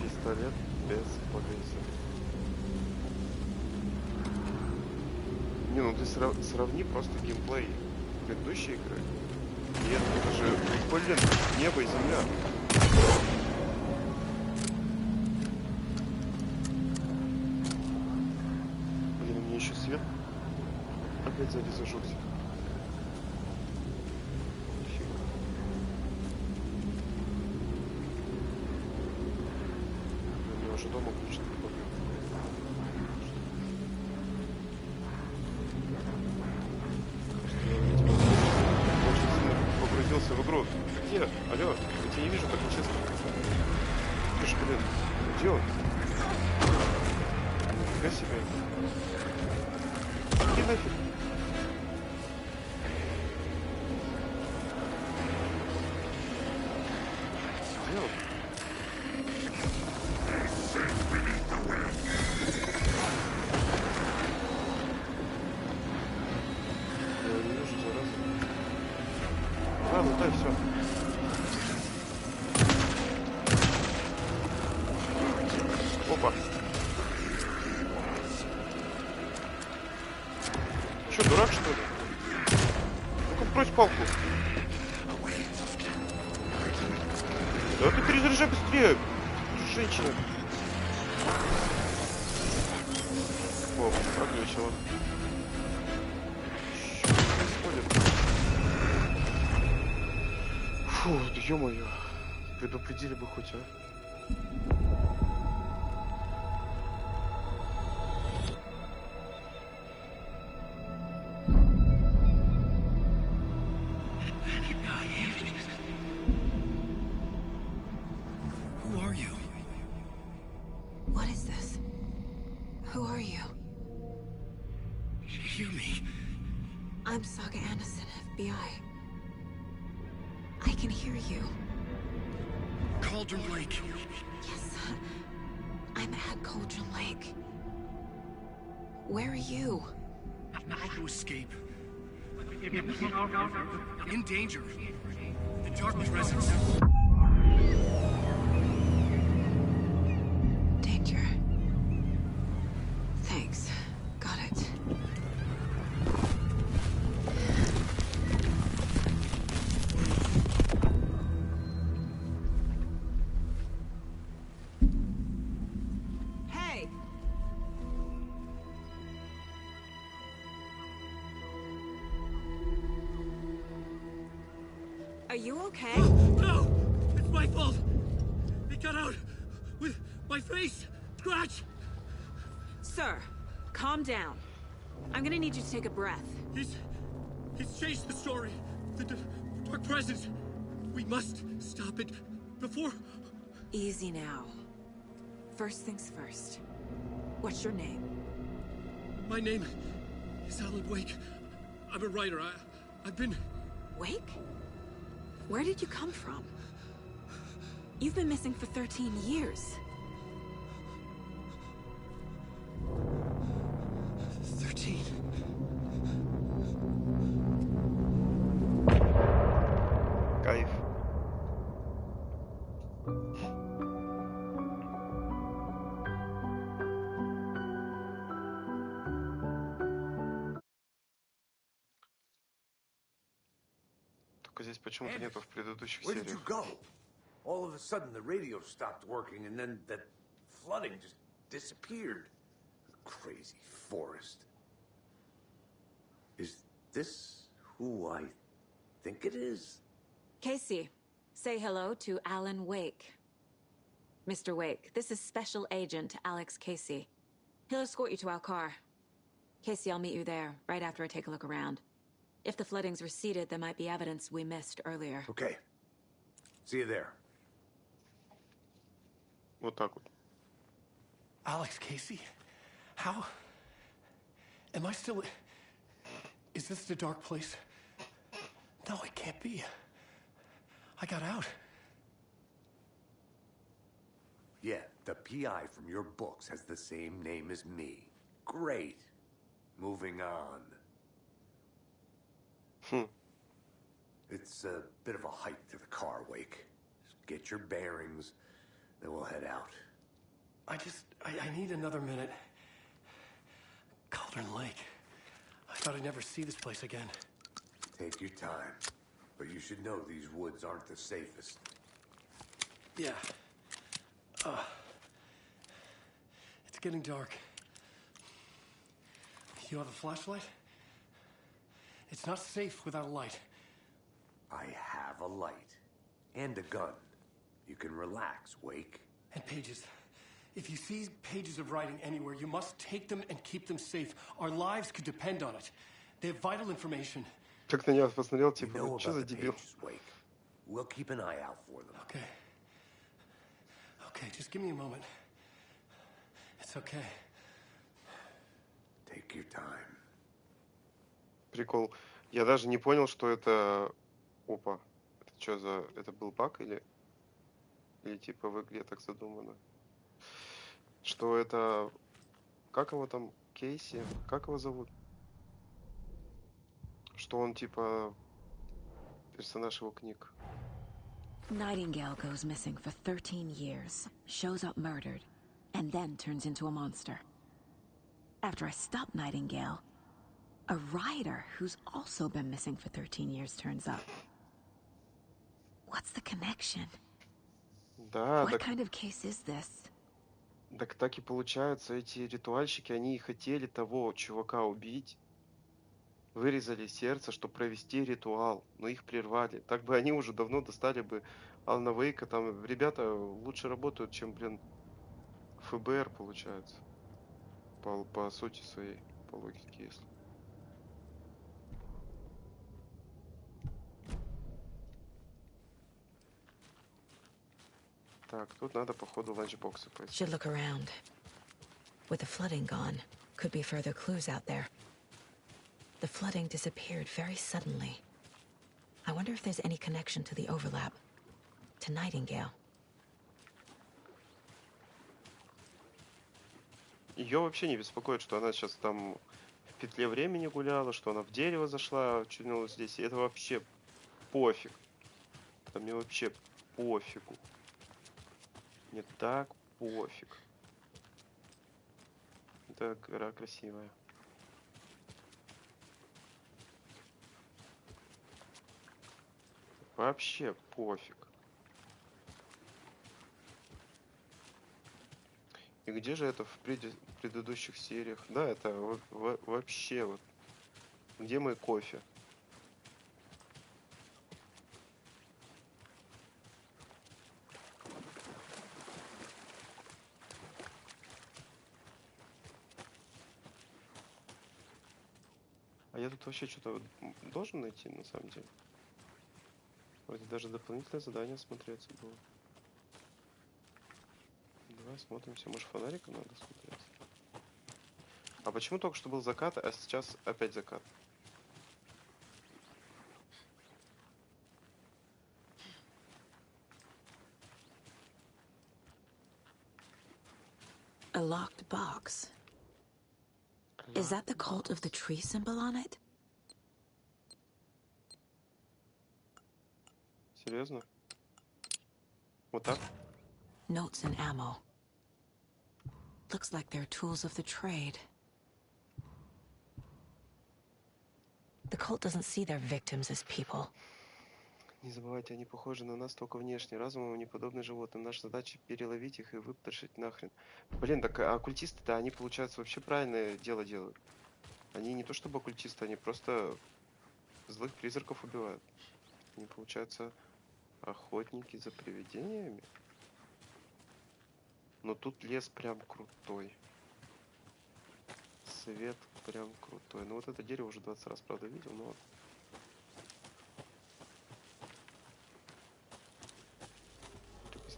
Пистолет без погруза. Не, ну ты сравни просто геймплей предыдущей игры. И это же, блин, небо и земля. Блин, у меня еще свет. Опять сзади зажегся. У меня уже дома включено. Очень сильно погрузился в игру. Где? Алло, я тебя не вижу так честно. Ты ж, блин. Где он? Нифига себе. Иди нафиг. Где он? Я его не вижу, зараза. А, ну да, все. Опа. Че, дурак, что ли? Ну-ка, брось палку. Да ты перезаряжай быстрее, женщина. О, проглючила. Что происходит? Фу, да ё-моё. Предупредили бы хоть, а. Who are you? What is this? Who are you? Hear me. I'm Saga Anderson, FBI. I can hear you. Cauldron Lake. Yes, I'm at Cauldron Lake. Where are you? To escape. In danger. The dark presence. Danger. Thanks. Got it. Hey! Are you okay? No! It's my fault! It got out with my face! Scratch! Sir, calm down. I'm gonna need you to take a breath. He's changed the story. The dark presence. We must stop it before... Easy now. First things first. What's your name? My name is Alan Wake. I'm a writer. I've been... Wake? Where did you come from? You've been missing for 13 years. 13. Кайф. Только здесь почему-то нету в предыдущих Where did you сериях. go? All of a sudden, the radio stopped working, and then that flooding just disappeared. Crazy forest. Is this who I think it is? Casey, say hello to Alan Wake. Mr. Wake, this is Special Agent Alex Casey. He'll escort you to our car. Casey, I'll meet you there, right after I take a look around. If the flooding's receded, there might be evidence we missed earlier. Okay. See you there. Вот так вот. Alex Casey? How? Am I still... Is this the dark place? No, it can't be. I got out. Yeah, the PI from your books has the same name as me. Great. Moving on. It's a bit of a hike to the car, Wake. Just get your bearings, then we'll head out. I need another minute. Cauldron Lake. I thought I'd never see this place again. Take your time. But you should know these woods aren't the safest. Yeah. It's getting dark. You have a flashlight? It's not safe without a light. I have a light. And a gun. You can relax, Wake. And pages. If you see pages of writing anywhere, you must take them and keep them safe. Our lives could depend on it. They have vital information. Как на него посмотрел, типа, что за дебил? We'll keep an eye out for them. Okay. Okay, just give me a moment. okay. Take your time. Прикол. Я даже не понял, что это... Опа. Это что за... Это был баг или... Или типа в игре так задумано? Что это... Как его там? Кейси? Как его зовут? Что он типа... Персонаж его книг. Nightingale goes missing for 13 years, shows up murdered, and then turns into a monster. After I stop Nightingale, a writer who's also been missing for 13 years turns up. What's the connection? Да, What так, kind of case is this? так и получается, эти ритуальщики, они и хотели того чувака убить, вырезали сердце, чтобы провести ритуал, но их прервали. Так бы они уже давно достали бы Алана Вейка, там ребята лучше работают, чем, блин, ФБР, получается. По сути своей, по логике, если. Так, тут надо, походу, ланчбоксы поискать. Should look around. With the flooding gone, could be further clues out there. The flooding disappeared very suddenly. I wonder if there's any connection to the overlap. To Nightingale. Ее вообще не беспокоит, что она сейчас там в петле времени гуляла, что она в дерево зашла, очутилась здесь. И это вообще пофиг. Это мне вообще пофигу. Мне так пофиг. Эта гора красивая. Вообще пофиг. И где же это в предыдущих сериях? Да, это вообще вот. Где мой кофе? А я тут вообще что-то должен найти, на самом деле. Вроде даже дополнительное задание смотреться было. Давай смотримся. Может, фонариком надо смотреться? А почему только что был закат, а сейчас опять закат? A locked box. Is that the cult of the tree symbol on it? Серьезно? Вот так? Notes and ammo. Looks like they're tools of the trade. The cult doesn't see their victims as people. Не забывайте, они похожи на нас только внешне. Разумом они подобны животным. Наша задача переловить их и выпотрошить нахрен. Блин, так оккультисты-то, они, получается, вообще правильное дело делают. Они не то чтобы оккультисты, они просто злых призраков убивают. Они, получается, охотники за привидениями. Но тут лес прям крутой. Свет прям крутой. Ну вот это дерево уже 20 раз, правда, видел, но...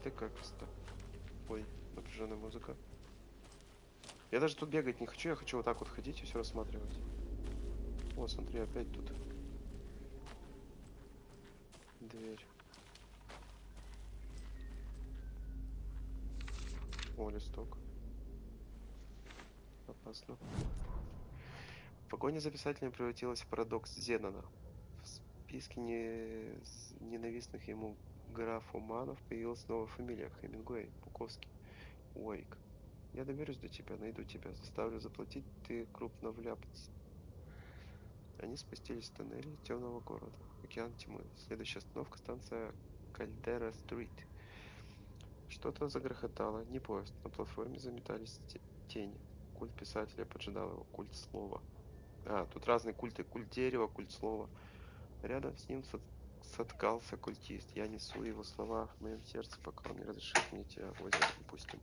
Какая красота. Ой, напряженная музыка. Я даже тут бегать не хочу, я хочу вот так вот ходить и все рассматривать. О, смотри, опять тут дверь. О, листок. Опасно. Погоня за писателем превратилась в парадокс Зенона. В списке ненавистных ему графоманов появилась новая фамилия — Хемингуэй, Буковский, Уэйк. Я доберусь до тебя, найду тебя, заставлю заплатить, ты крупно вляпаться. Они спустились в тоннели темного города. Океан тьмы. Следующая остановка — станция Кальдера-стрит. Что-то загрохотало. Не поезд. На платформе заметались тени. Культ писателя поджидал его. Культ слова. Тут разные культы. Культ дерева, культ слова. Рядом с ним соткался культист. Я несу его слова в моем сердце, пока он не разрешит мне тебя в озеро не пустим.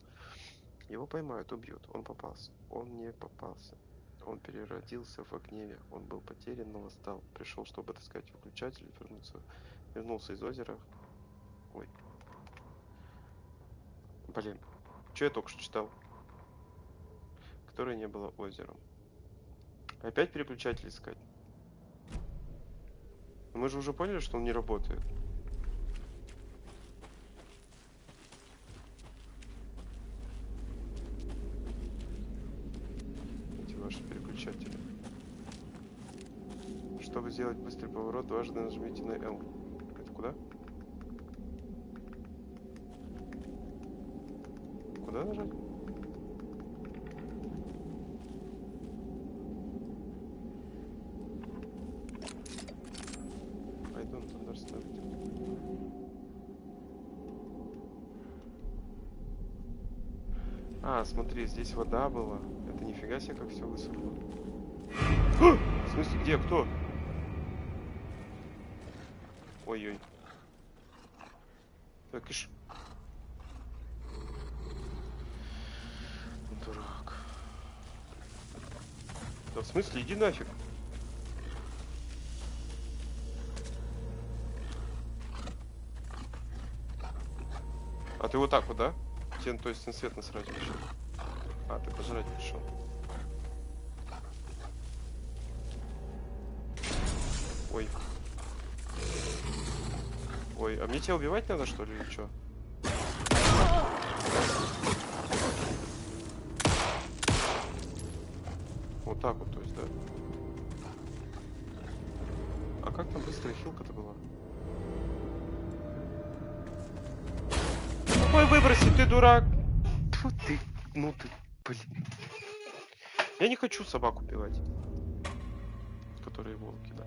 Его поймают, убьют. Он попался. Он не попался. Он переродился в гневе. Он был потерян, но восстал. Пришел, чтобы отыскать выключатель и вернулся из озера. Ой. Блин. Что я только что читал? которой не было озером. Опять переключатель искать. Мы же уже поняли, что он не работает. Эти ваши переключатели. Чтобы сделать быстрый поворот, дважды нажмите на L. Это куда? Куда нажать? I don't understand. А, смотри, здесь вода была. Это нифига себе, как все высохло. В смысле, где? Кто? Ой-ой. Так, ишь. Дурак. Да в смысле, иди нафиг. А ты вот так вот, да? Тебе, то есть, на свет насрать решил? А, ты пожрать пришел. Ой. Ой, а мне тебя убивать надо, что ли, или что? Вот так вот, то есть, да? А как там быстрая хилка-то была? Ой, выброси, ты дурак! Фу ты, ну ты, блин. Я не хочу собак убивать. Которые волки, да.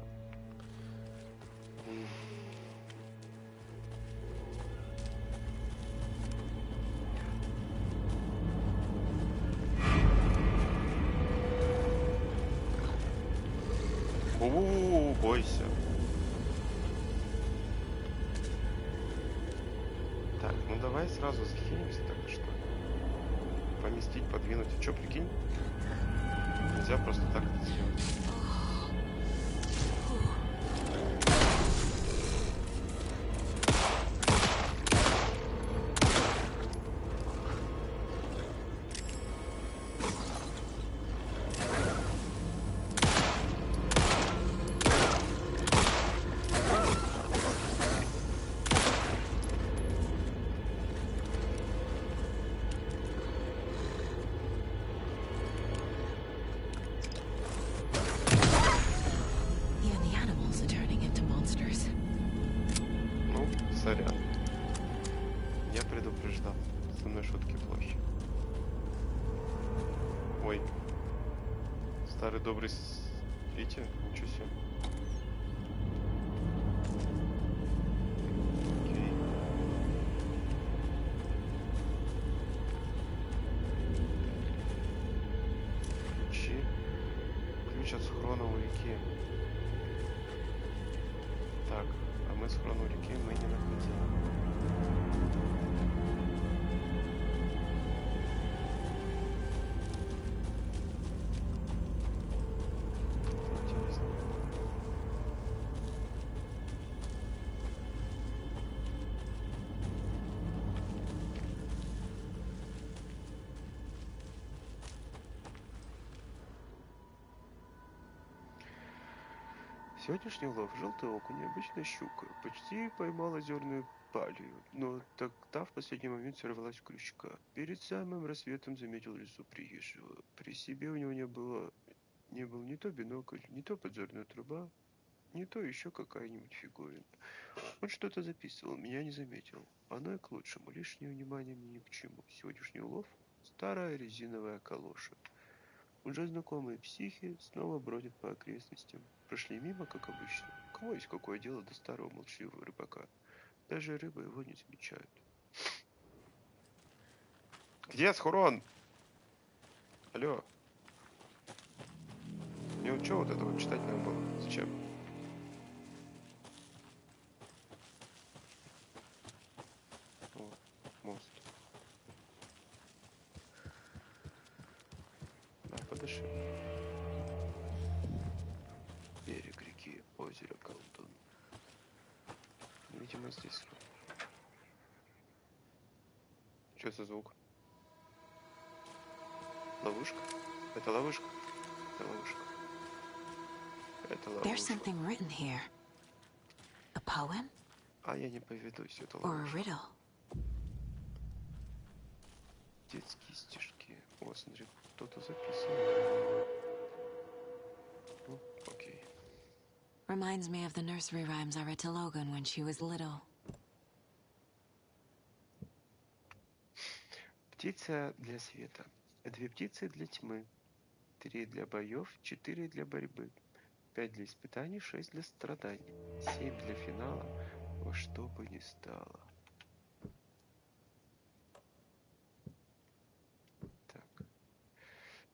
Бойся. Так, ну давай сразу захилимся тогда, что ли? Поместить, подвинуть. А что, прикинь? Нельзя просто так это сделать. Сорян. Я предупреждал. Со мной шутки плохи. Ой. Старый добрый Витя? Ничего себе. Окей. Ключи. Ключ от схрона у реки. Так, а мы схрон у реки мы не находили. Сегодняшний улов — желтый окунь, необычная щука. Почти поймал озерную палью, но та в последний момент сорвалась в крючка. Перед самым рассветом заметил в лесу приезжего. При себе у него не был ни то бинокль, ни то подзорная труба, не то еще какая-нибудь фиговина. Он что-то записывал, меня не заметил. Оно и к лучшему, лишнее внимание мне ни к чему. Сегодняшний улов — старая резиновая калоша. Уже знакомые психи снова бродят по окрестностям. Прошли мимо, как обычно. Кому есть какое дело до старого молчаливого рыбака? Даже рыбы его не замечают. Где схрон? Алло. Мне вот что вот это вот читать надо было? Зачем? О, мост. Да, подыши. Берег реки, озеро Колдун. Видимо, здесь. Что за звук? Ловушка? Это ловушка. Это ловушка. Это There's ловушка. something written here. A poem? А я не поведусь, это Or a ловушка. riddle? Детские стишки. О, смотри, кто-то записывает. Ну, окей. Reminds me of the nursery rhymes I read to Logan when she was little. Птица для света. 2 птицы для тьмы. 3 для боев, 4 для борьбы. 5 для испытаний, 6 для страданий. 7 для финала, во что бы ни стало. Так.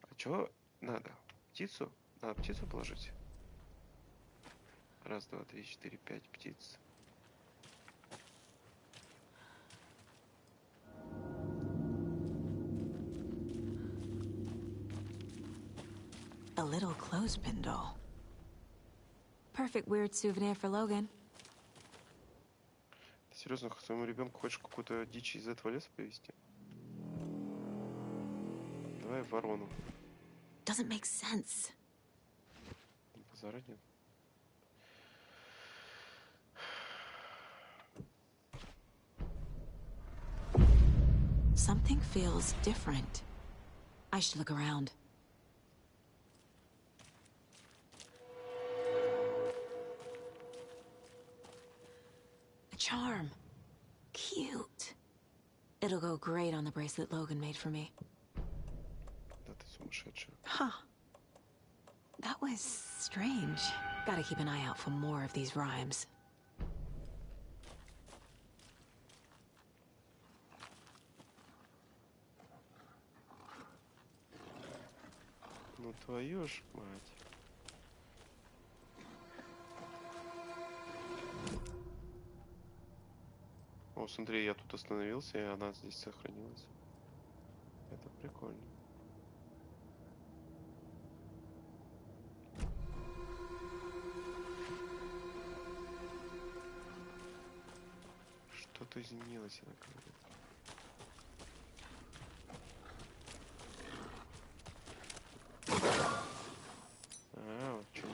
А чё надо? Птицу? Надо птицу положить? 1, 2, 3, 4, 5 птиц. A little clothespin doll. Perfect weird souvenir for Logan. Ты серьезно своему ребенку хочешь какую-то дичь из этого леса повезти? Давай ворону. Doesn't make sense. Базара нет. Something feels different. I should look around. A charm. Cute. It'll go great on the bracelet Logan made for me. Да ты сумасшедшая. Huh. That was strange. Gotta keep an eye out for more of these rhymes. Ну твою ж мать. О, смотри, я тут остановился, и она здесь сохранилась. Это прикольно. Что-то изменилось, она говорит. А, вот что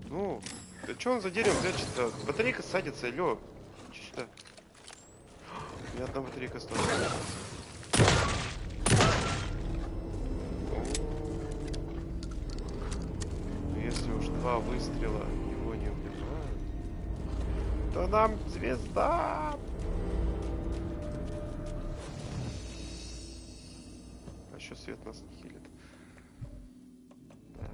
Ну, да что он за деревом прячется? Батарейка садится, алло. Иди сюда. У меня одна батарейка осталась. Ну, если уж 2 выстрела его не убивают, то нам звезда! А еще свет нас не хилит. Да.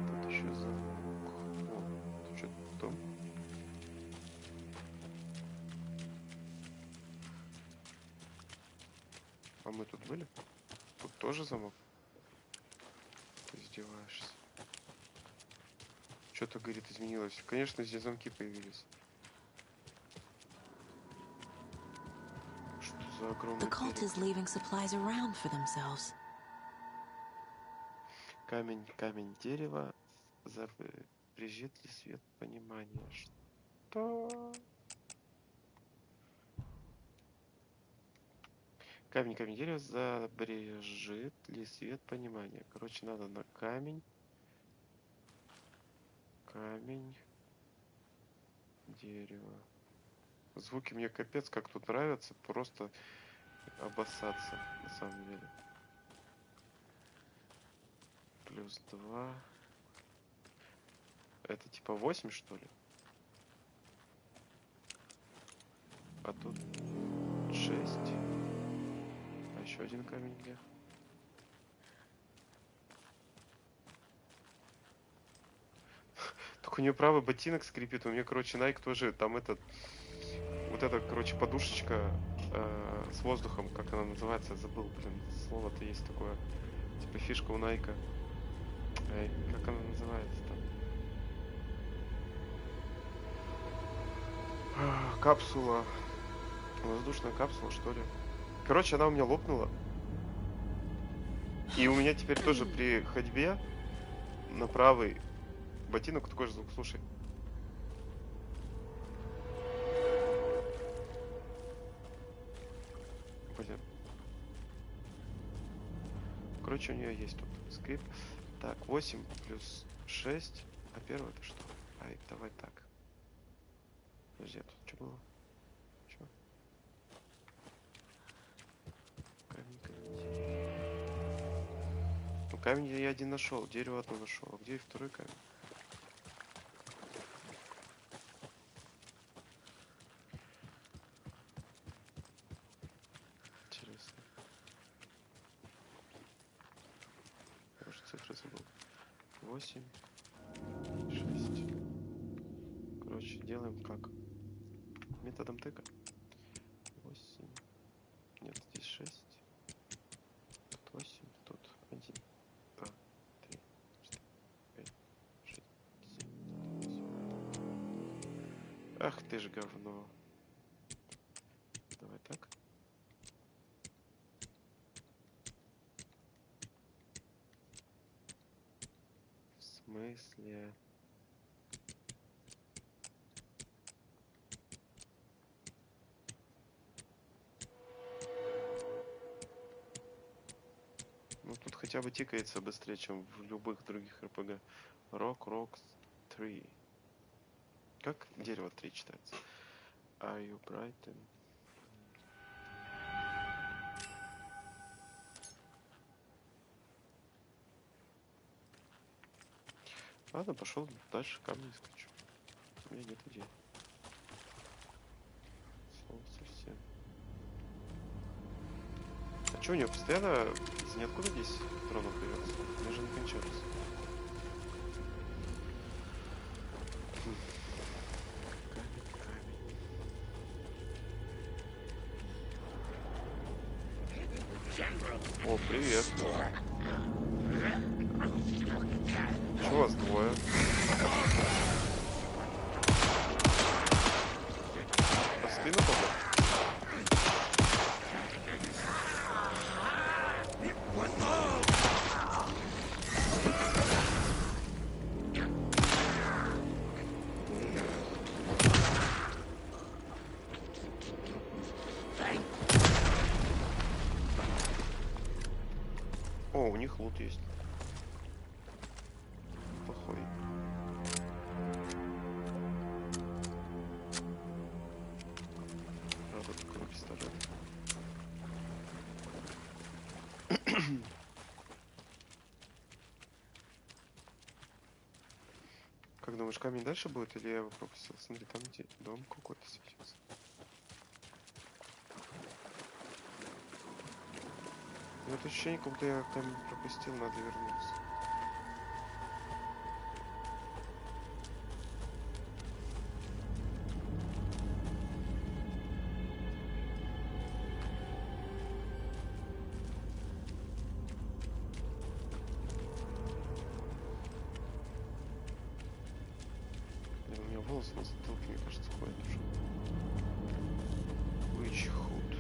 Тут еще замок. О, тут что-то там. А мы тут были? Тут тоже замок? Ты издеваешься. Что-то, говорит, изменилось. Конечно, здесь замки появились. Что за огромный The cult is leaving supplies around for themselves. камень, камень, дерево. Забрежет ли свет понимания? Что? Камень, камень, дерево. Забрежет ли свет понимания? Короче, надо на камень. Камень. Дерево. Звуки мне капец как тут нравятся. Просто обоссаться, на самом деле. Плюс 2. Это типа 8, что ли? А тут 6. А еще один камень где? Только у нее правый ботинок скрипит. У меня, короче, Nike тоже там этот... Вот эта, короче, подушечка с воздухом, как она называется, забыл, блин, слово-то есть такое. Типа фишка у Nike. Как она называется там? Капсула. Воздушная капсула, что ли? Короче, она у меня лопнула. И у меня теперь тоже при ходьбе на правый ботинок такой же звук. Слушай. короче, у нее есть тут скрипт. Так, 8 плюс 6. А первое это что? Ай, давай так. Подожди, а тут что было? Что? Камень, камень. Ну, камень я один нашел, дерево одно нашел. А где и второй камень? Интересно. Я уже цифры забыл. 8, 6. Короче, делаем как? Методом тыка. 8. Нет, здесь 6. Тут 8. Тут 1, 2, 3, 4, 5, 6, 7, 8. Ах ты ж говно. Давай так. В смысле? Ну тут хотя бы тикается быстрее, чем в любых других РПГ. Rock 3. Как дерево 3 читается? Are you bright? Ладно, пошел дальше камни искать. У меня нет идей. Слово совсем. А что у нее постоянно из ниоткуда здесь тронов берется? Они же не кончаются. О, привет. Чего вас двое? А спину попал? О, у них лут есть. Плохой. Правда, такой пистолет. Как думаешь, камень дальше будет, или я его пропустил? Смотри, там где дом какой-то светится. Ну, это ощущение, как будто я камень пропустил, надо вернуться. У меня волосы на затылке, мне кажется, ходят уже. Which hood?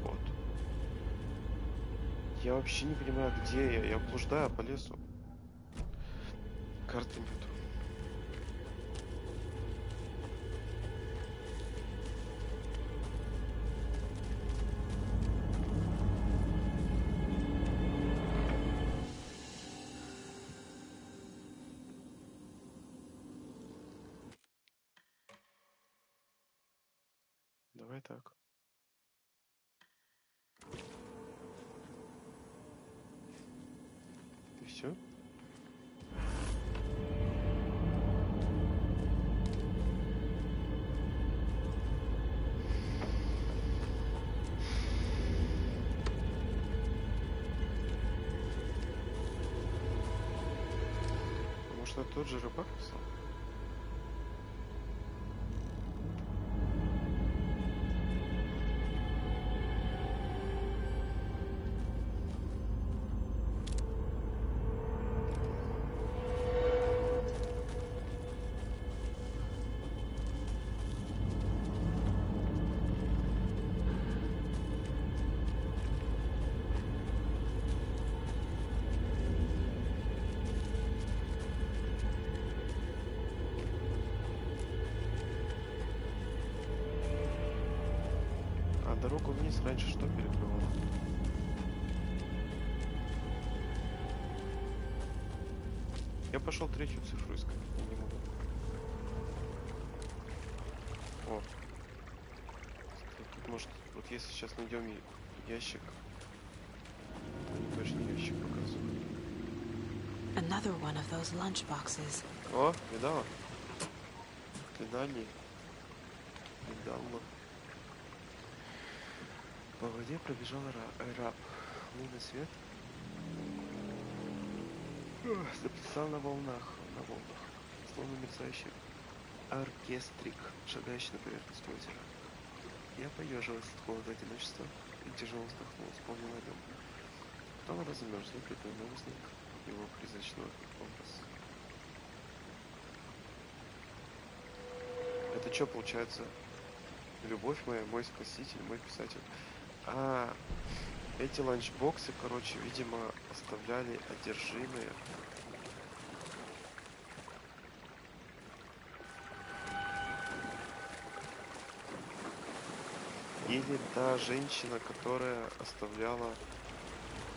Ход. Я вообще не понимаю, где я. Я блуждаю по лесу. Карты нету. Давай так. И все? Может, это тот же рыбак писал? А дорогу вниз раньше что перекрывало? Я пошел третью цифру искать. Я не могу. О. Тут, может, вот если сейчас найдем ящик, то точно ящик показывает. Another one of those lunch boxes. О, видала? Видали? Видала. По воде пробежал раб. Лунный свет заплясал на волнах, словно мерцающий оркестрик, шагающий на поверхность озера. Я поежилась от холода одиночества и тяжело вздохнула, вспомнила о нем. Потом она замерзла, и придумал возник его призрачной образ. Это что получается? Любовь моя, мой спаситель, мой писатель. А эти ланчбоксы, короче, видимо, оставляли одержимые. Или та женщина, которая оставляла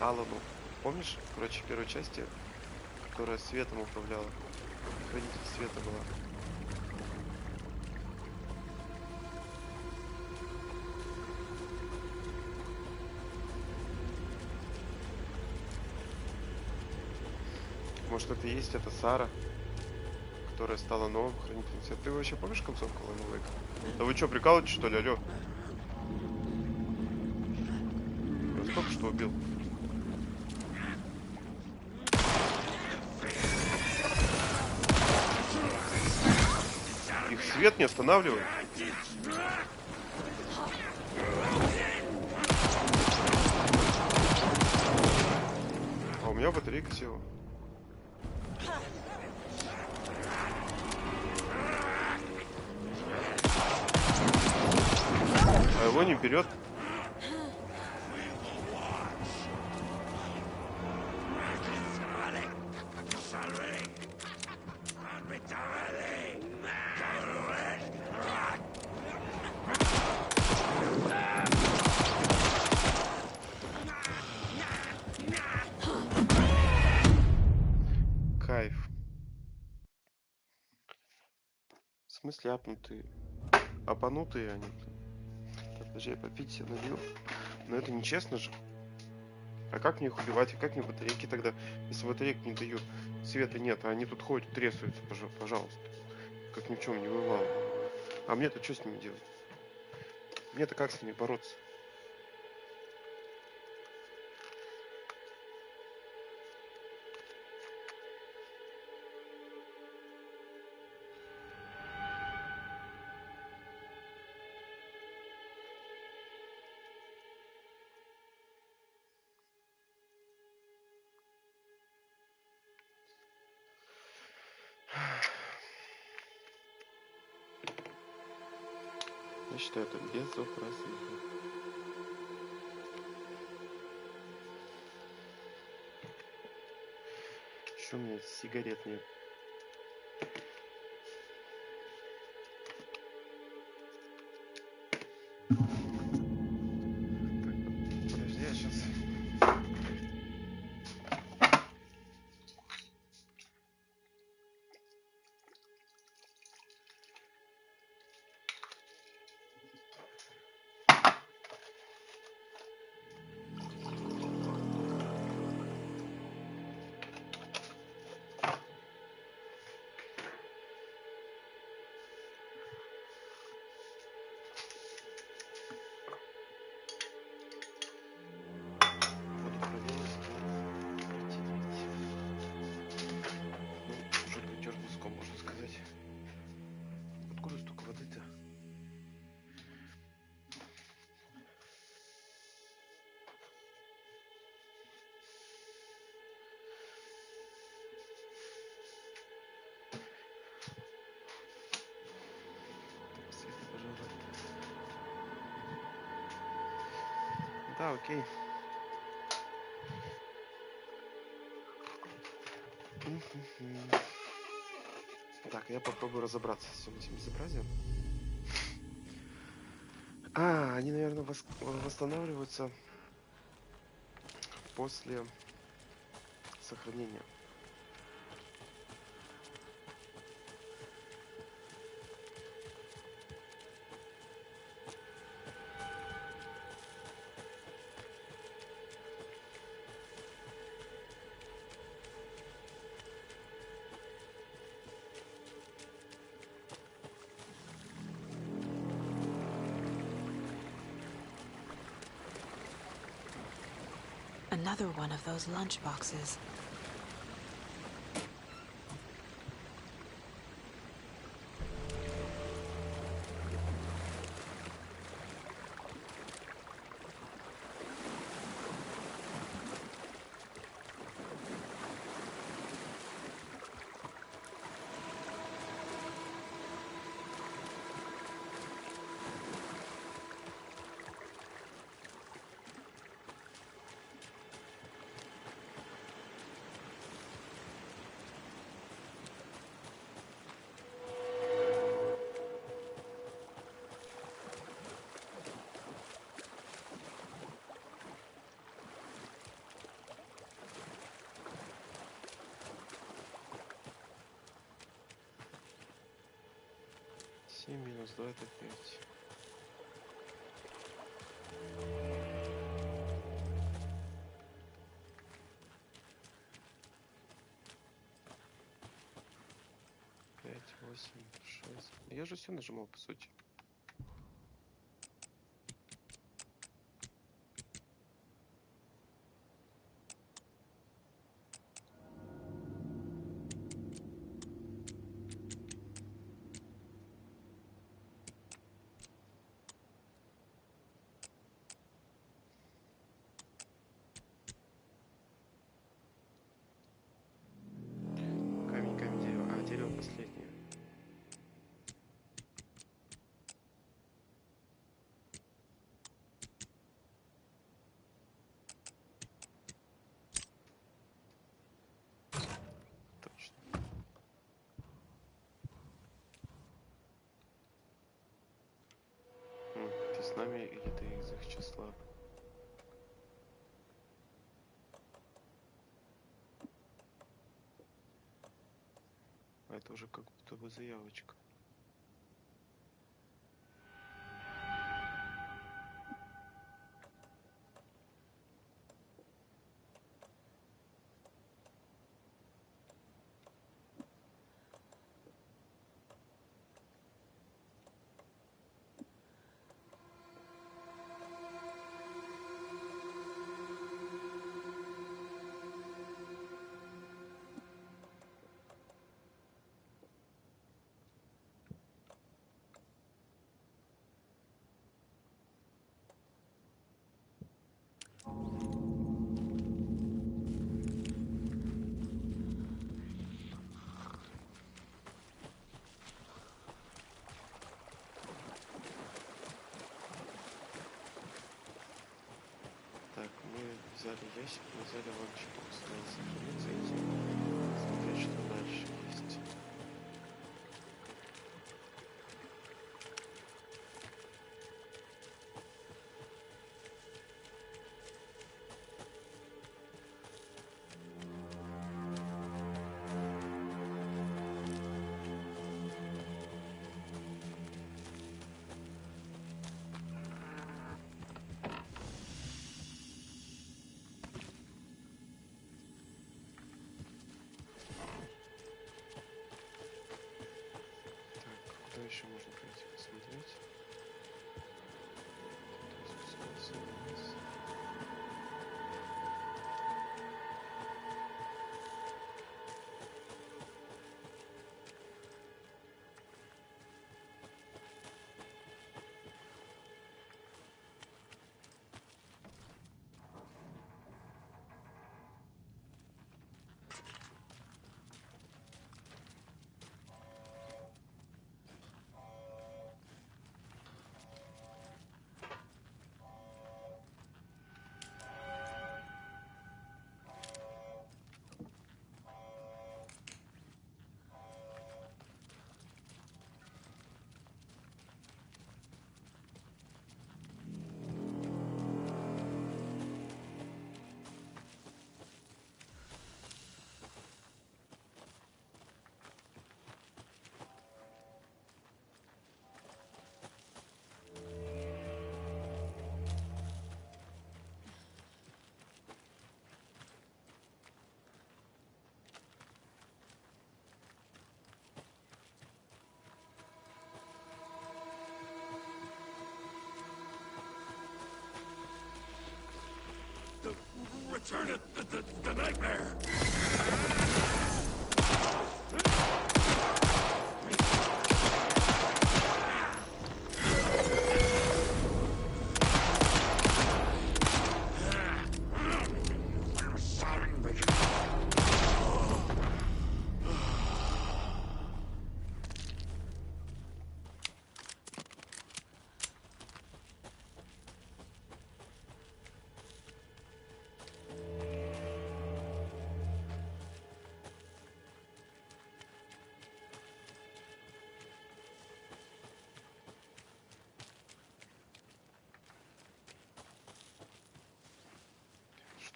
Алану. Помнишь, короче, в первой части, которая светом управляла? Хранитель света была. Может, это и есть эта Сара, которая стала новым хранителем света. Ты вообще помнишь концовку Алана Вейка? Да вы что, прикалываетесь, что ли, алё? Я только что убил. Их свет не останавливает. А у меня батарейка села. А его не берет. Кайф. В смысле апнутые? Апанутые они. Подожди, я попить себе налил. Но это нечестно же. А как мне их убивать? А как мне батарейки тогда? Если батарейки не дают, света нет, а они тут ходят, трясаются, пожалуйста. Как ни в чем не бывало. А мне-то что с ними делать? Мне-то как с ними бороться? Я считаю, это безобразие. Что у меня сигарет нет? Подожди, я сейчас... Да, окей. Так, я попробую разобраться с всем этим безобразием. А, они, наверное, восстанавливаются после сохранения. Another one of those lunch boxes. Минус 2 это 5. Пять, 8, 6. Я же все нажимал, по сути. Последнее. Точно. Ты с нами или ты из их числа? А это уже как будто бы заявочка. Взяли ящик, мы взяли ланчбокс. Надо сохраниться и смотреть, что дальше есть. Куда еще можно пойти посмотреть? Спускаться вниз. Turn it the nightmare.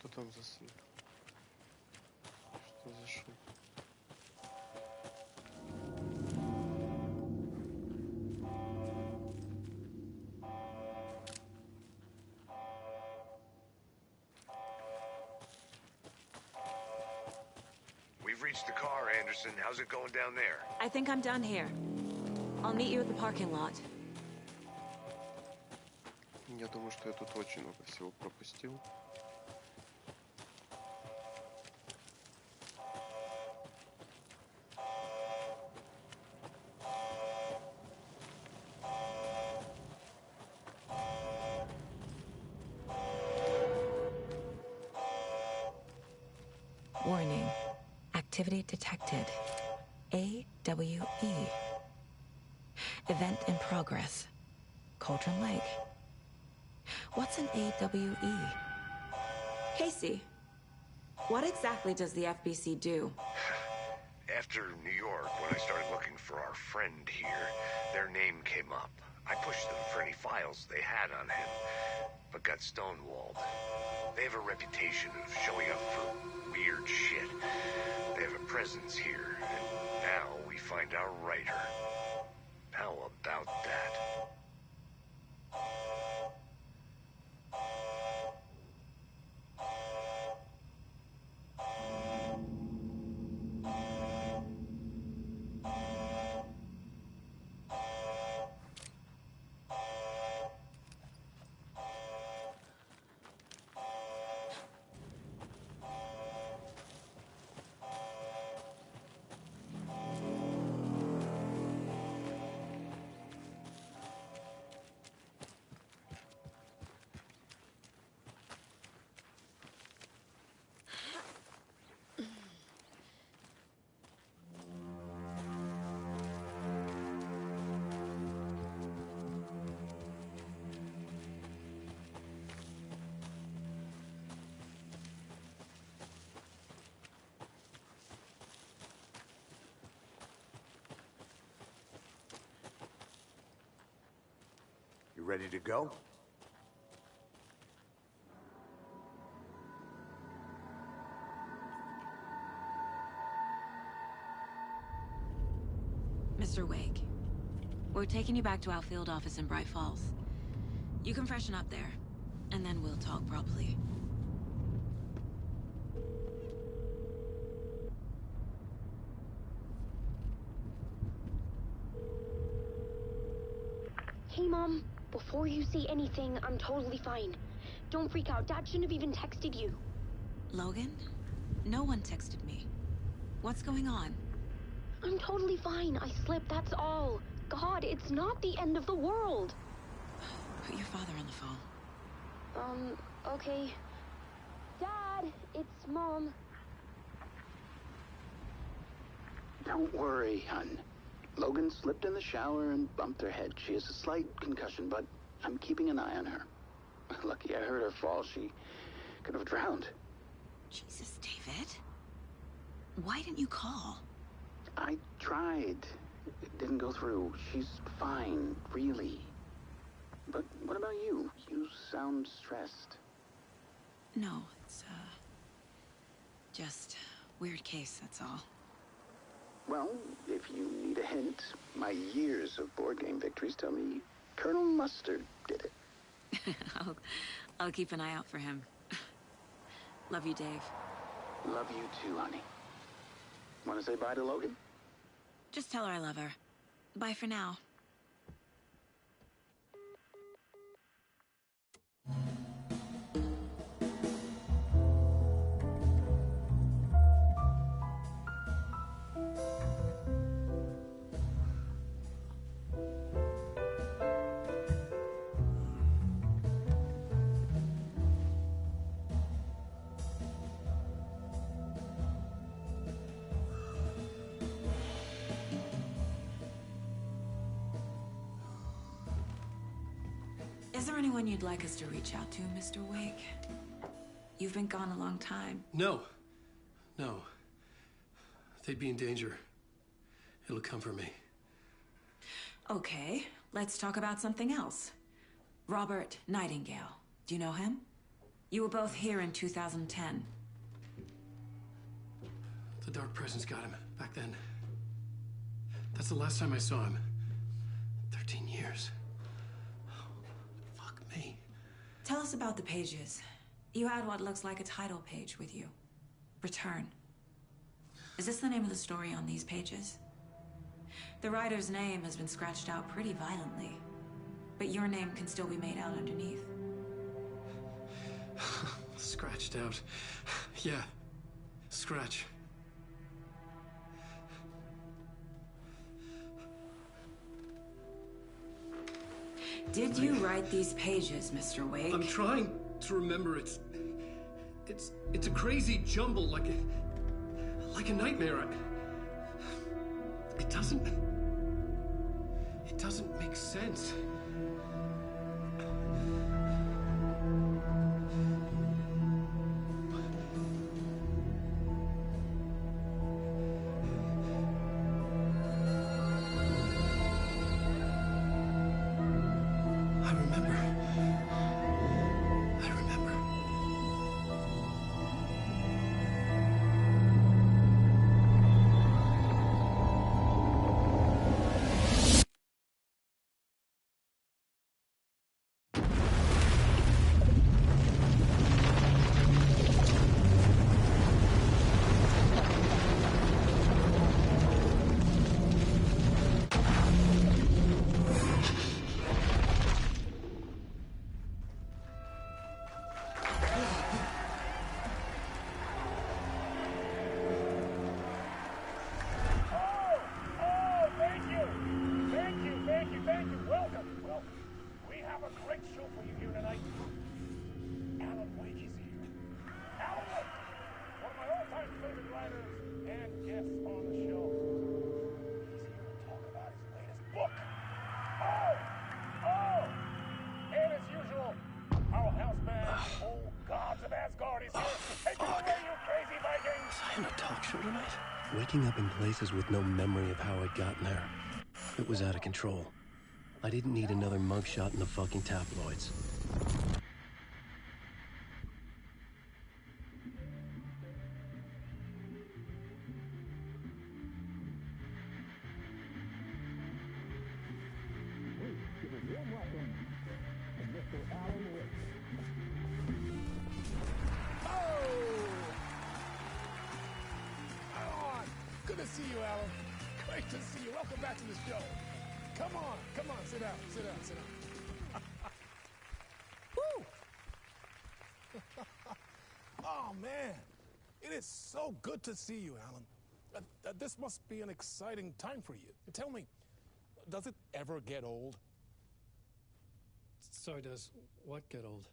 Что там за сын? Что за шум? We've reached the car, Anderson. How's it going down there? I think I'm done here. I'll meet you at the parking lot. Я думаю, что я тут очень много всего пропустил. Warning. Activity detected. AWE. Event in progress. Cauldron Lake. What's an AWE? Casey, what exactly does the FBC do? After New York, when I started looking for our friend here, their name came up. I pushed them for any files they had on him, but got stonewalled. They have a reputation of showing up for weird shit. They have a presence here, and now we find our writer. How about that? You ready to go? Mr. Wake, we're taking you back to our field office in Bright Falls. You can freshen up there, and then we'll talk properly. Hey, Mom. Before you say anything, I'm totally fine. Don't freak out. Dad shouldn't have even texted you. Logan? No one texted me. What's going on? I'm totally fine. I slipped, that's all. God, it's not the end of the world. Put your father on the phone. Okay. Dad, it's Mom. Don't worry, hun. Logan slipped in the shower and bumped her head. She has a slight concussion, but I'm keeping an eye on her. Lucky I heard her fall. She could have drowned. Jesus, David. Why didn't you call? I tried. It didn't go through. She's fine, really. But what about you? You sound stressed. No, it's, just weird case, that's all. Well, if you need a hint, my years of board game victories tell me Colonel Mustard did it. I'll keep an eye out for him. Love you, Dave. Love you too, honey. Want to say bye to Logan? Just tell her I love her. Bye for now. Is there anyone you'd like us to reach out to, Mr. Wake? You've been gone a long time. No. No. They'd be in danger. It'll come for me. Okay, let's talk about something else. Robert Nightingale. Do you know him? You were both here in 2010. The Dark Presence got him back then. That's the last time I saw him. 13 years. Oh, fuck me. Tell us about the pages. You had what looks like a title page with you. Return. Is this the name of the story on these pages? The writer's name has been scratched out pretty violently, but your name can still be made out underneath. Scratched out. Yeah. Scratch. Did you write these pages, Mr. Wake? I'm trying to remember. It's a crazy jumble, like a nightmare. It doesn't make sense. Waking up in places with no memory of how I'd gotten there. It was out of control. I didn't need another mugshot in the fucking tabloids. Good to see you, Alan. Great to see you. Welcome back to the show. Come on, sit down, sit down, sit down. Woo! Oh, man. It is so good to see you, Alan. This must be an exciting time for you. Tell me, does it ever get old? Sorry, does what get old?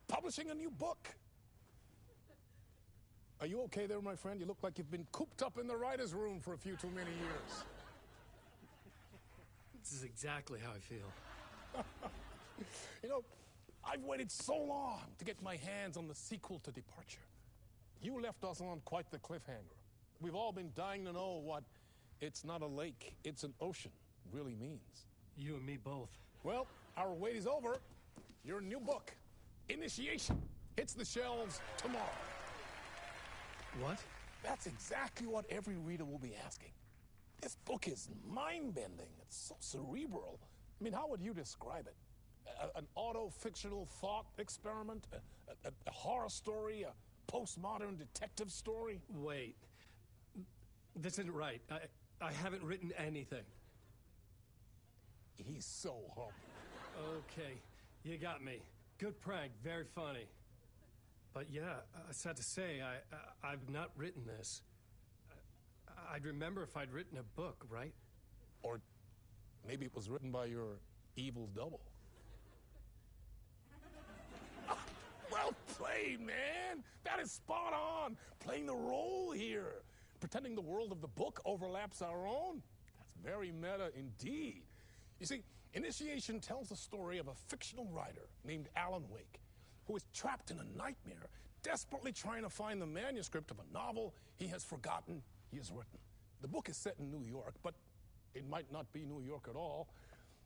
Publishing a new book. Are you okay there, my friend? You look like you've been cooped up in the writer's room for a few too many years. This is exactly how I feel. You know, I've waited so long to get my hands on the sequel to Departure. You left us on quite the cliffhanger. We've all been dying to know what "it's not a lake, it's an ocean" really means. You and me both. Well, our wait is over. Your new book, Initiation, hits the shelves tomorrow. What? That's exactly what every reader will be asking. This book is mind-bending. It's so cerebral. I mean, how would you describe it? An auto-fictional thought experiment? A horror story? A postmodern detective story? Wait. This isn't right. I haven't written anything. He's so humble. Okay, you got me. Good prank, very funny. But yeah, sad to say, I've not written this. I'd remember if I'd written a book, right? Or maybe it was written by your evil double. Well played, man! That is spot on! Playing the role here. Pretending the world of the book overlaps our own. That's very meta indeed. You see, Initiation tells the story of a fictional writer named Alan Wake, who is trapped in a nightmare, desperately trying to find the manuscript of a novel he has forgotten he has written. The book is set in New York, but it might not be New York at all.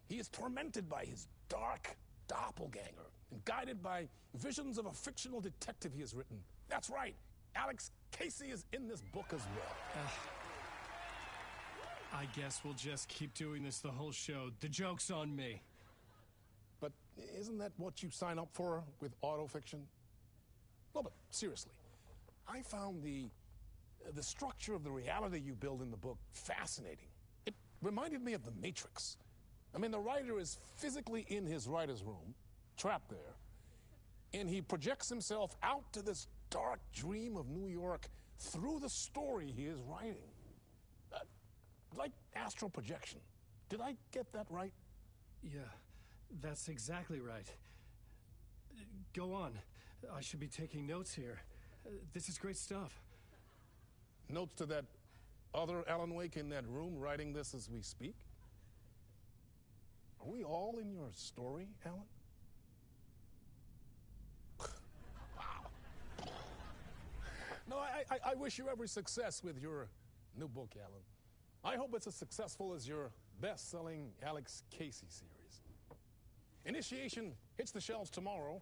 He is tormented by his dark doppelganger and guided by visions of a fictional detective he has written. That's right, Alex Casey is in this book as well. I guess we'll just keep doing this the whole show. The joke's on me. But isn't that what you sign up for with autofiction? No, but seriously, I found the structure of the reality you build in the book fascinating. It reminded me of The Matrix. I mean, the writer is physically in his writer's room, trapped there, and he projects himself out to this dark dream of New York through the story he is writing. Like astral projection. Did I get that right? Yeah, that's exactly right. Go on. I should be taking notes here. This is great stuff. Notes to that other Alan Wake in that room writing this as we speak? Are we all in your story, Alan? Wow. No, I wish you every success with your new book, Alan. I hope it's as successful as your best-selling Alex Casey series. Initiation hits the shelves tomorrow.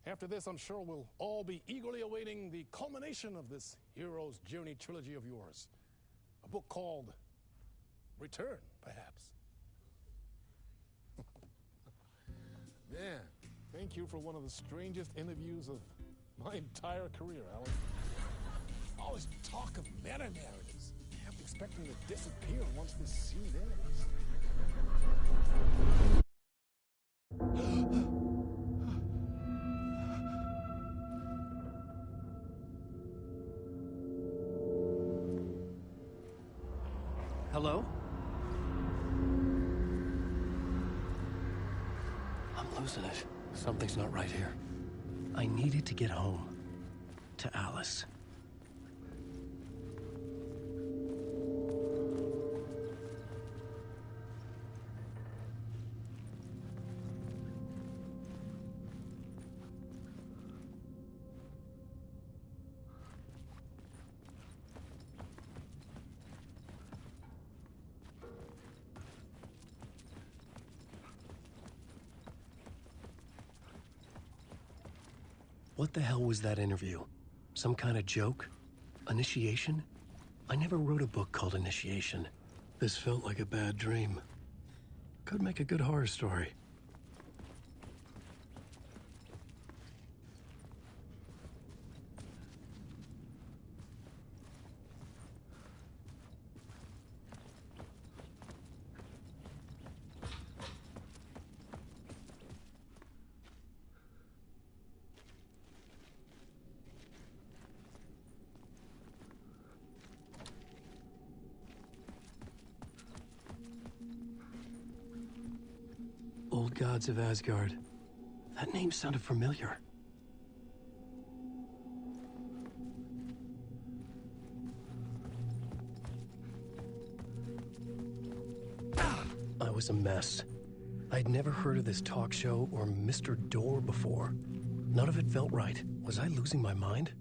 After this, I'm sure we'll all be eagerly awaiting the culmination of this hero's journey trilogy of yours. A book called Return, perhaps. Man, thank you for one of the strangest interviews of my entire career, Alan. All this talk of meta-narratives. I'm expecting to disappear once this scene ends. Hello? I'm losing it. Something's not right here. I needed to get home. To Alice. What the hell was that interview? Some kind of joke? Initiation? I never wrote a book called Initiation. This felt like a bad dream. Could make a good horror story. Old Gods of Asgard. That name sounded familiar. I was a mess. I'd never heard of this talk show or Mr. Door before. None of it felt right. Was I losing my mind?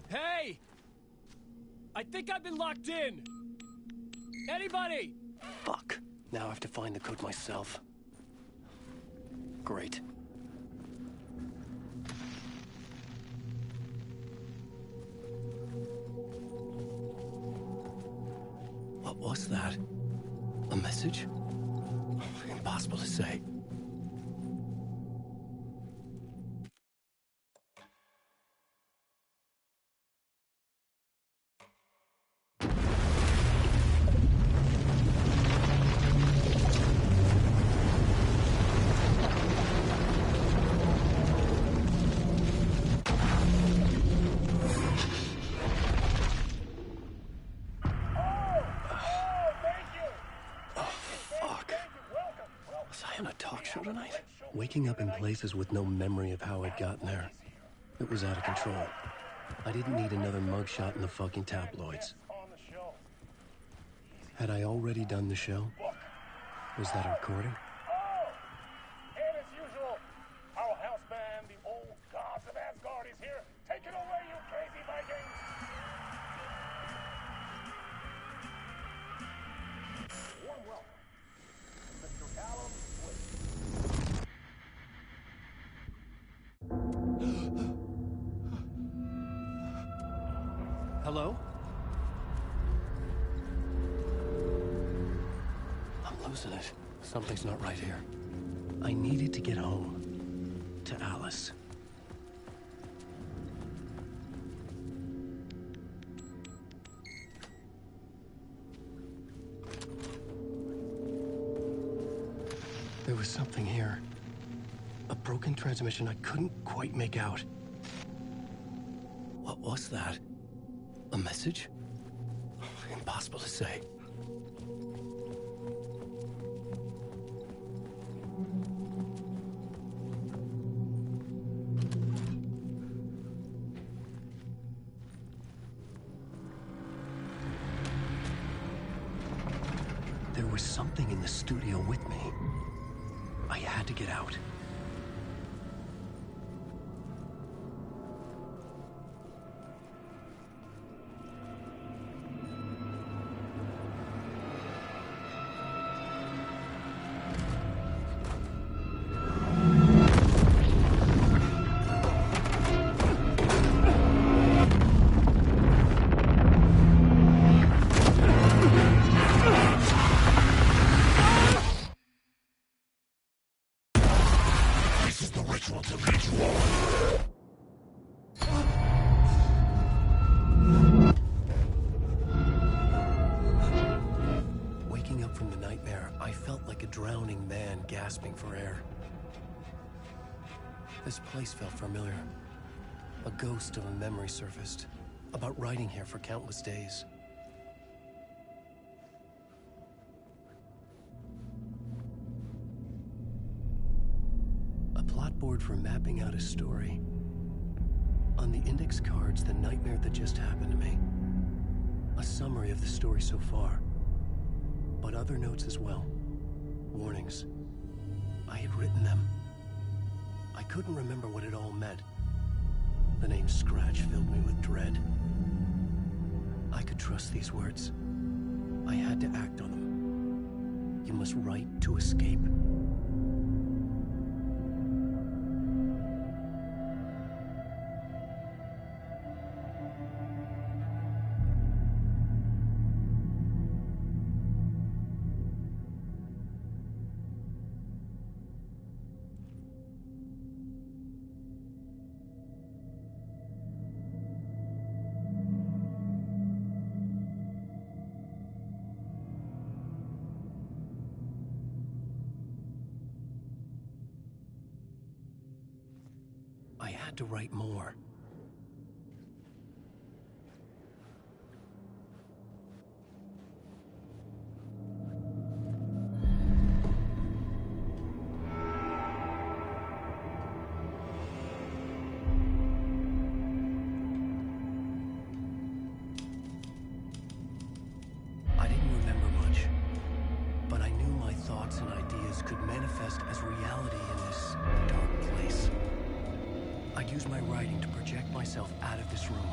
Hey! I think I've been locked in! Anybody? Fuck. Now I have to find the code myself. Great. What was that? A message? Impossible to say. Was I on a talk show tonight? Waking up in places with no memory of how I'd gotten there. It was out of control. I didn't need another mugshot in the fucking tabloids. Had I already done the show? Was that a recording? And as usual, our house band, the old gods of Asgard, is here. Take it away, you crazy Vikings! Warm welcome, Mr. Callum Blake. Hello? I'm losing it. Something's not right here. I needed to get home. To Alice. There was something here. A broken transmission I couldn't quite make out. What was that? A message? Impossible to say. There was something in the studio with me. I had to get out. Waking up from the nightmare, I felt like a drowning man gasping for air. This place felt familiar. A ghost of a memory surfaced, about riding here for countless days. A plot board for mapping out a story. On the index cards, the nightmare that just happened to me. A summary of the story so far. But other notes as well. Warnings. I had written them. I couldn't remember what it all meant. The name Scratch filled me with dread. I could trust these words. I had to act on them. You must write to escape. I had to write more. I didn't remember much, but I knew my thoughts and ideas could manifest as reality in this dark place. I'd use my writing to project myself out of this room,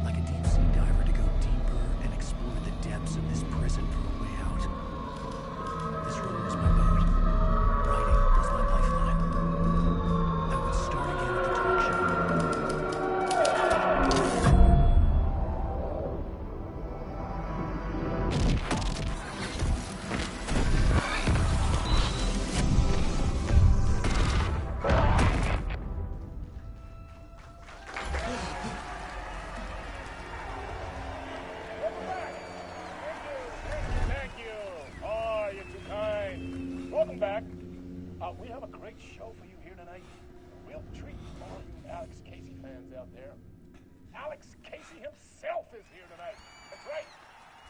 like a deep-sea diver to go deeper and explore the depths of this prison for a way out. This room was my boat. Writing was my lifeline. I would start again at the talk show. Welcome back. We have a great show for you here tonight. Real treat for all you Alex Casey fans out there. Alex Casey himself is here tonight. That's right.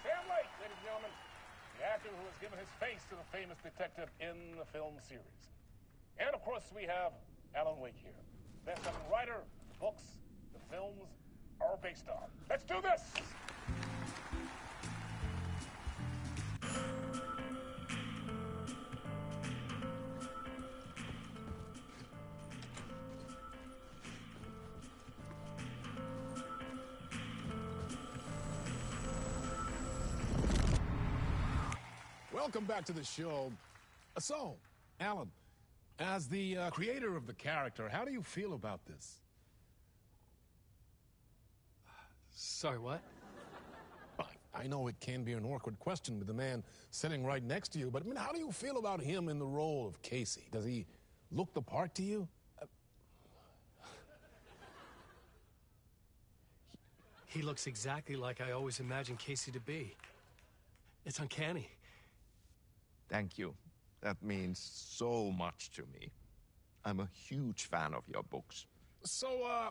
Sam Lake, ladies and gentlemen. The the actor who has given his face to the famous detective in the film series. And of course, we have Alan Wake here, best-selling writer, the books, the films are based on. Let's do this! Welcome back to the show. So, Alan, as the creator of the character, how do you feel about this? Sorry, what? I know it can be an awkward question with the man sitting right next to you, but I mean, how do you feel about him in the role of Casey? Does he look the part to you? He looks exactly like I always imagined Casey to be. It's uncanny. Thank you. That means so much to me. I'm a huge fan of your books. So,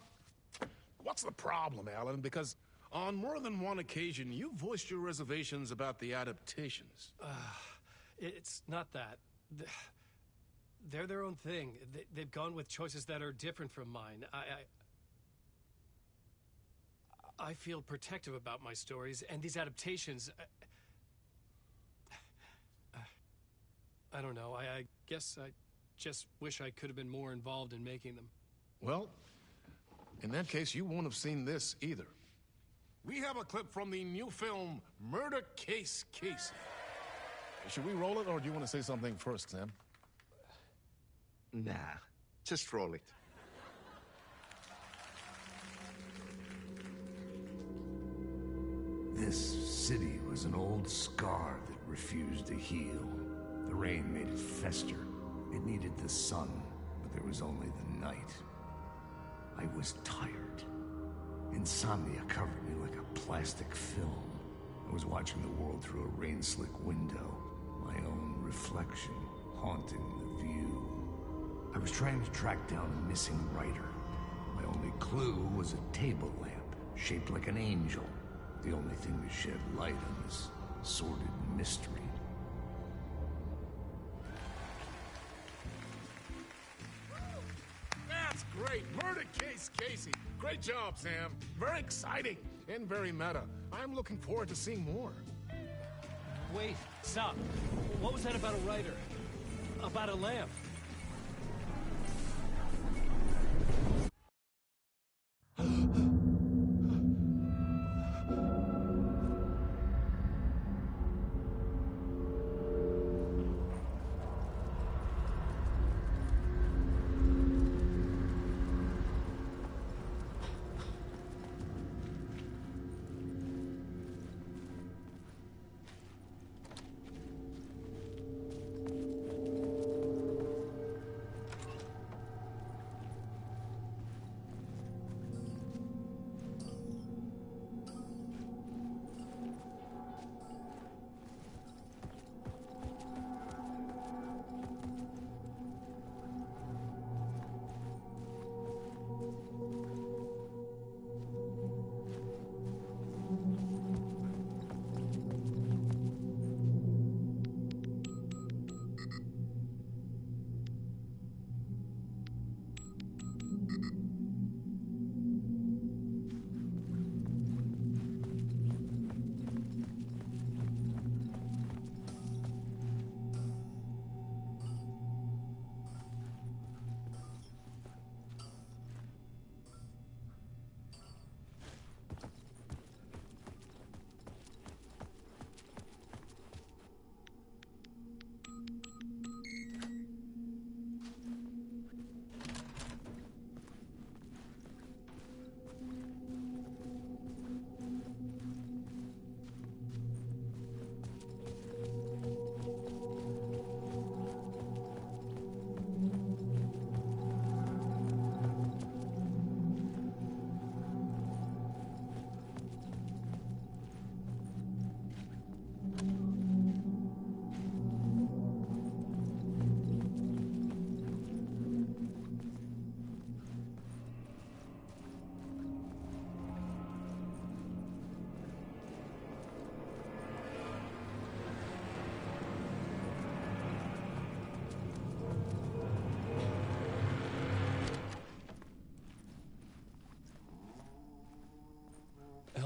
what's the problem, Alan? Because on more than one occasion, you voiced your reservations about the adaptations. It's not that. They're their own thing. They've gone with choices that are different from mine. I feel protective about my stories, and these adaptations... I don't know. I guess I just wish I could have been more involved in making them. Well, in that case, you won't have seen this either. We have a clip from the new film, Murder Case Casey. Should we roll it, or do you want to say something first, Sam? Nah, just roll it. This city was an old scar that refused to heal. The rain made it fester. It needed the sun, but there was only the night. I was tired. Insomnia covered me like a plastic film. I was watching the world through a rain-slick window, my own reflection haunting the view. I was trying to track down a missing writer. My only clue was a table lamp, shaped like an angel. The only thing to shed light on this sordid mystery. That's great! Murder Case Casey! Great job, Sam. Very exciting and very meta. I'm looking forward to seeing more. Wait, stop. What was that about a writer? About a lamp?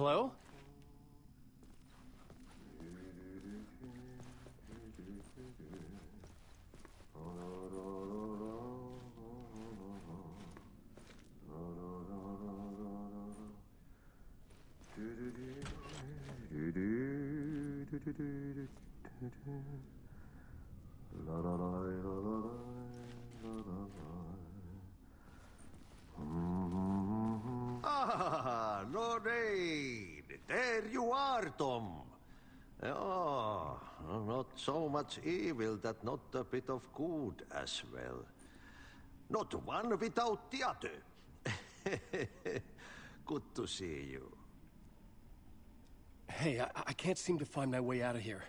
Hello? Ah, Lorraine! There you are, Tom. Oh, not so much evil that not a bit of good as well. Not one without the other. Good to see you. Hey, I can't seem to find my way out of here.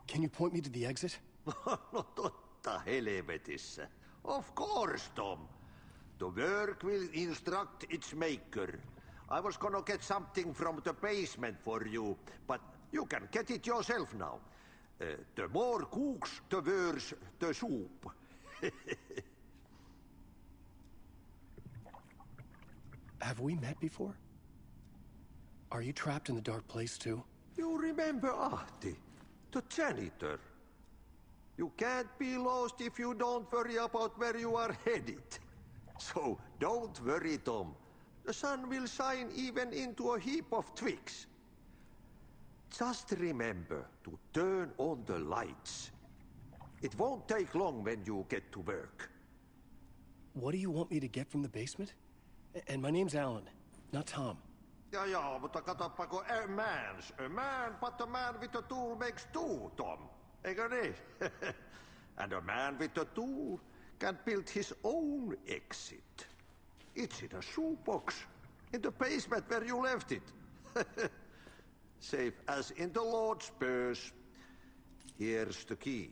Can you point me to the exit? No totta helvetissä. Of course, Tom. The work will instruct its maker. I was gonna get something from the basement for you, but you can get it yourself now. The more cooks, the worse the soup. Have we met before? Are you trapped in the dark place too? You remember Ahti, the janitor. You can't be lost if you don't worry about where you are headed. So don't worry, Tom. The sun will shine even into a heap of twigs. Just remember to turn on the lights. It won't take long when you get to work. What do you want me to get from the basement? And my name's Alan, not Tom. Ja, mutta katsoppa a man, but a man with a tool makes two, Tom. Eikö niin? And a man with a tool can build his own exit. It's in a shoebox, in the basement where you left it. Safe as in the Lord's purse. Here's the key.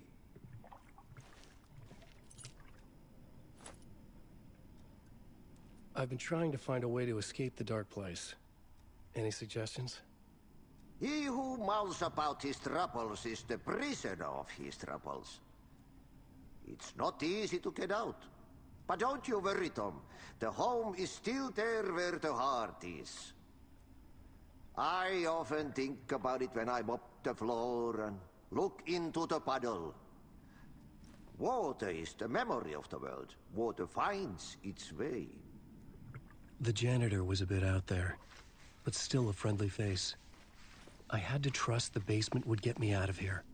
I've been trying to find a way to escape the dark place. Any suggestions? He who mouths about his troubles is the prisoner of his troubles. It's not easy to get out. But don't you worry, Tom. The home is still there where the heart is. I often think about it when I mop the floor and look into the puddle. Water is the memory of the world. Water finds its way. The janitor was a bit out there, but still a friendly face. I had to trust the basement would get me out of here.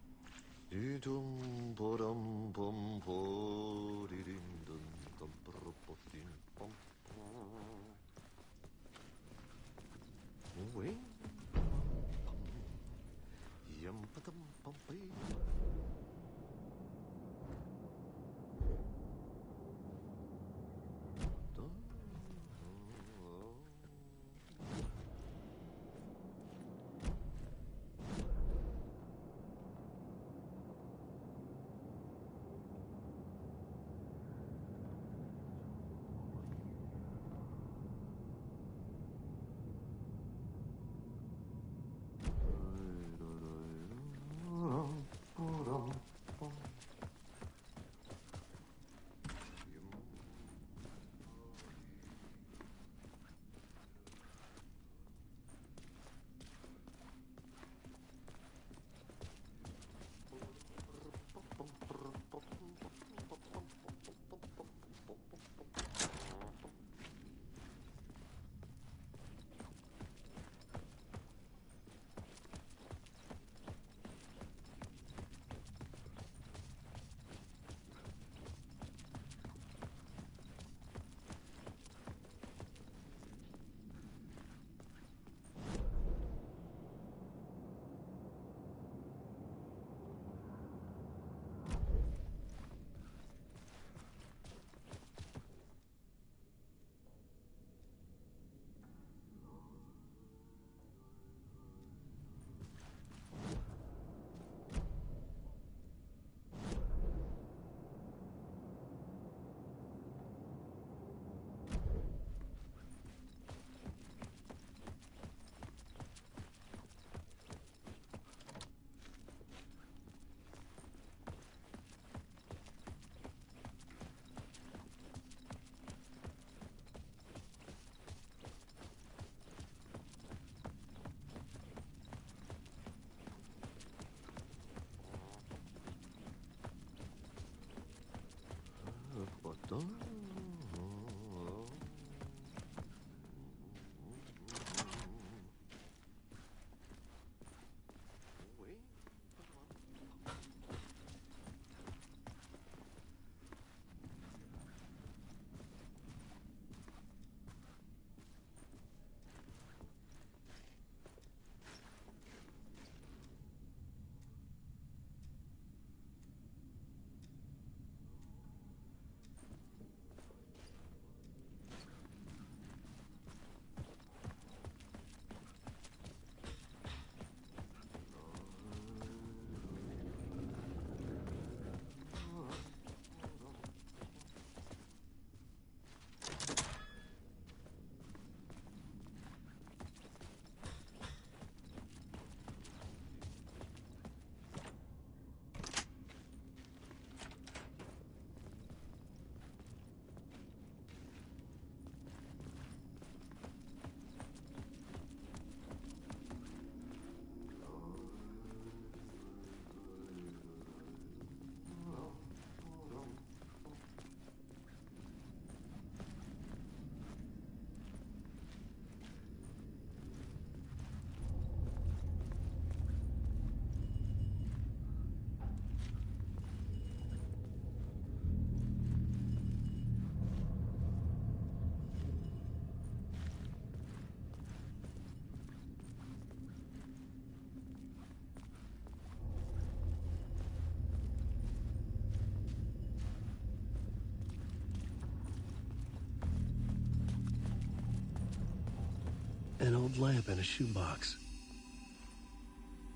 An old lamp in a shoebox.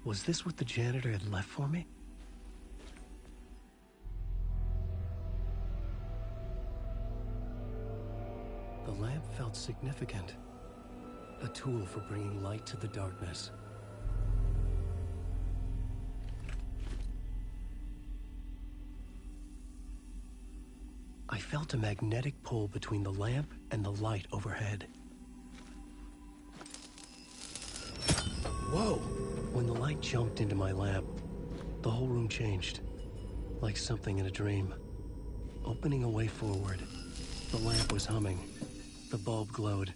Was this what the janitor had left for me? The lamp felt significant. A tool for bringing light to the darkness. I felt a magnetic pull between the lamp and the light overhead. Whoa! When the light jumped into my lamp, the whole room changed. Like something in a dream. Opening a way forward. The lamp was humming. The bulb glowed.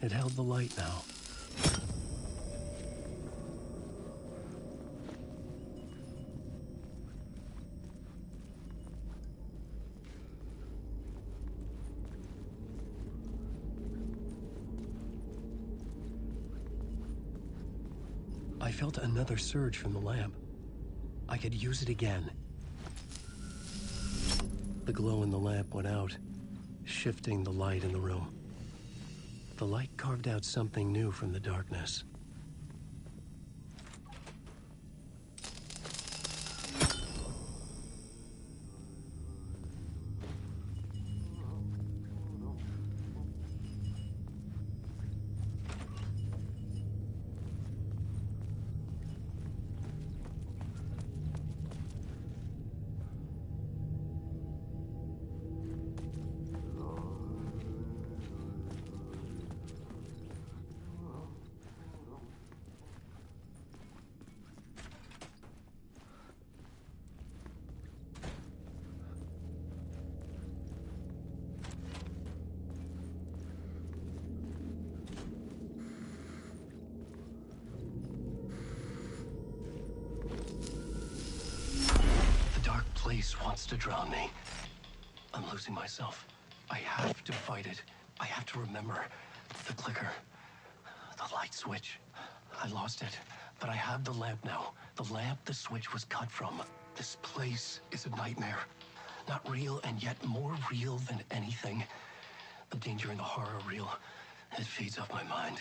It held the light now. I felt another surge from the lamp. I could use it again. The glow in the lamp went out, shifting the light in the room. The light carved out something new from the darkness. Place wants to drown me. I'm losing myself. I have to fight it. I have to remember. The clicker. The light switch. I lost it. But I have the lamp now. The lamp the switch was cut from. This place is a nightmare. Not real, and yet more real than anything. The danger and the horror are real. It feeds off my mind.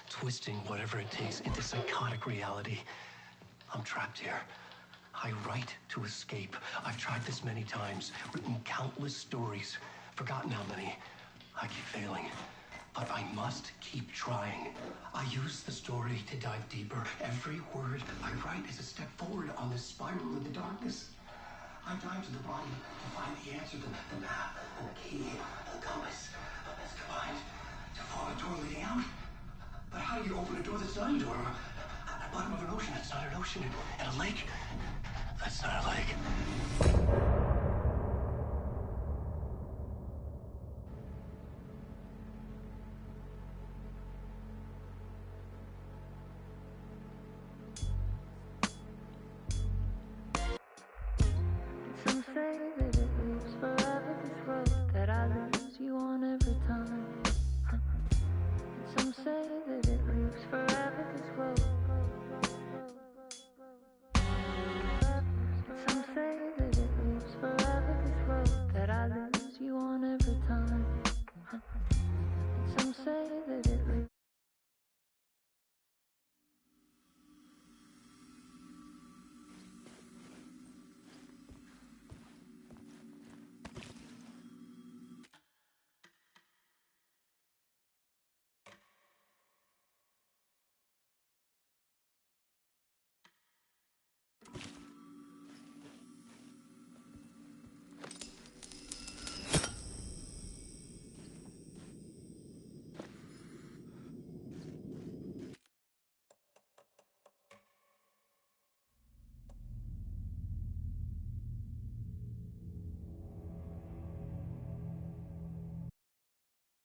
Twisting whatever it takes into psychotic reality. I'm trapped here. I write to escape. I've tried this many times, written countless stories, forgotten how many. I keep failing, but I must keep trying. I use the story to dive deeper. Every word I write is a step forward on this spiral in the darkness. I dive to the body to find the answer, the map, and the key, and the compass. It's combined to form a door leading out. But how do you open a door that's not a door? At the bottom of an ocean, that's not an ocean, and a lake. That's not a lake. say that it was forever.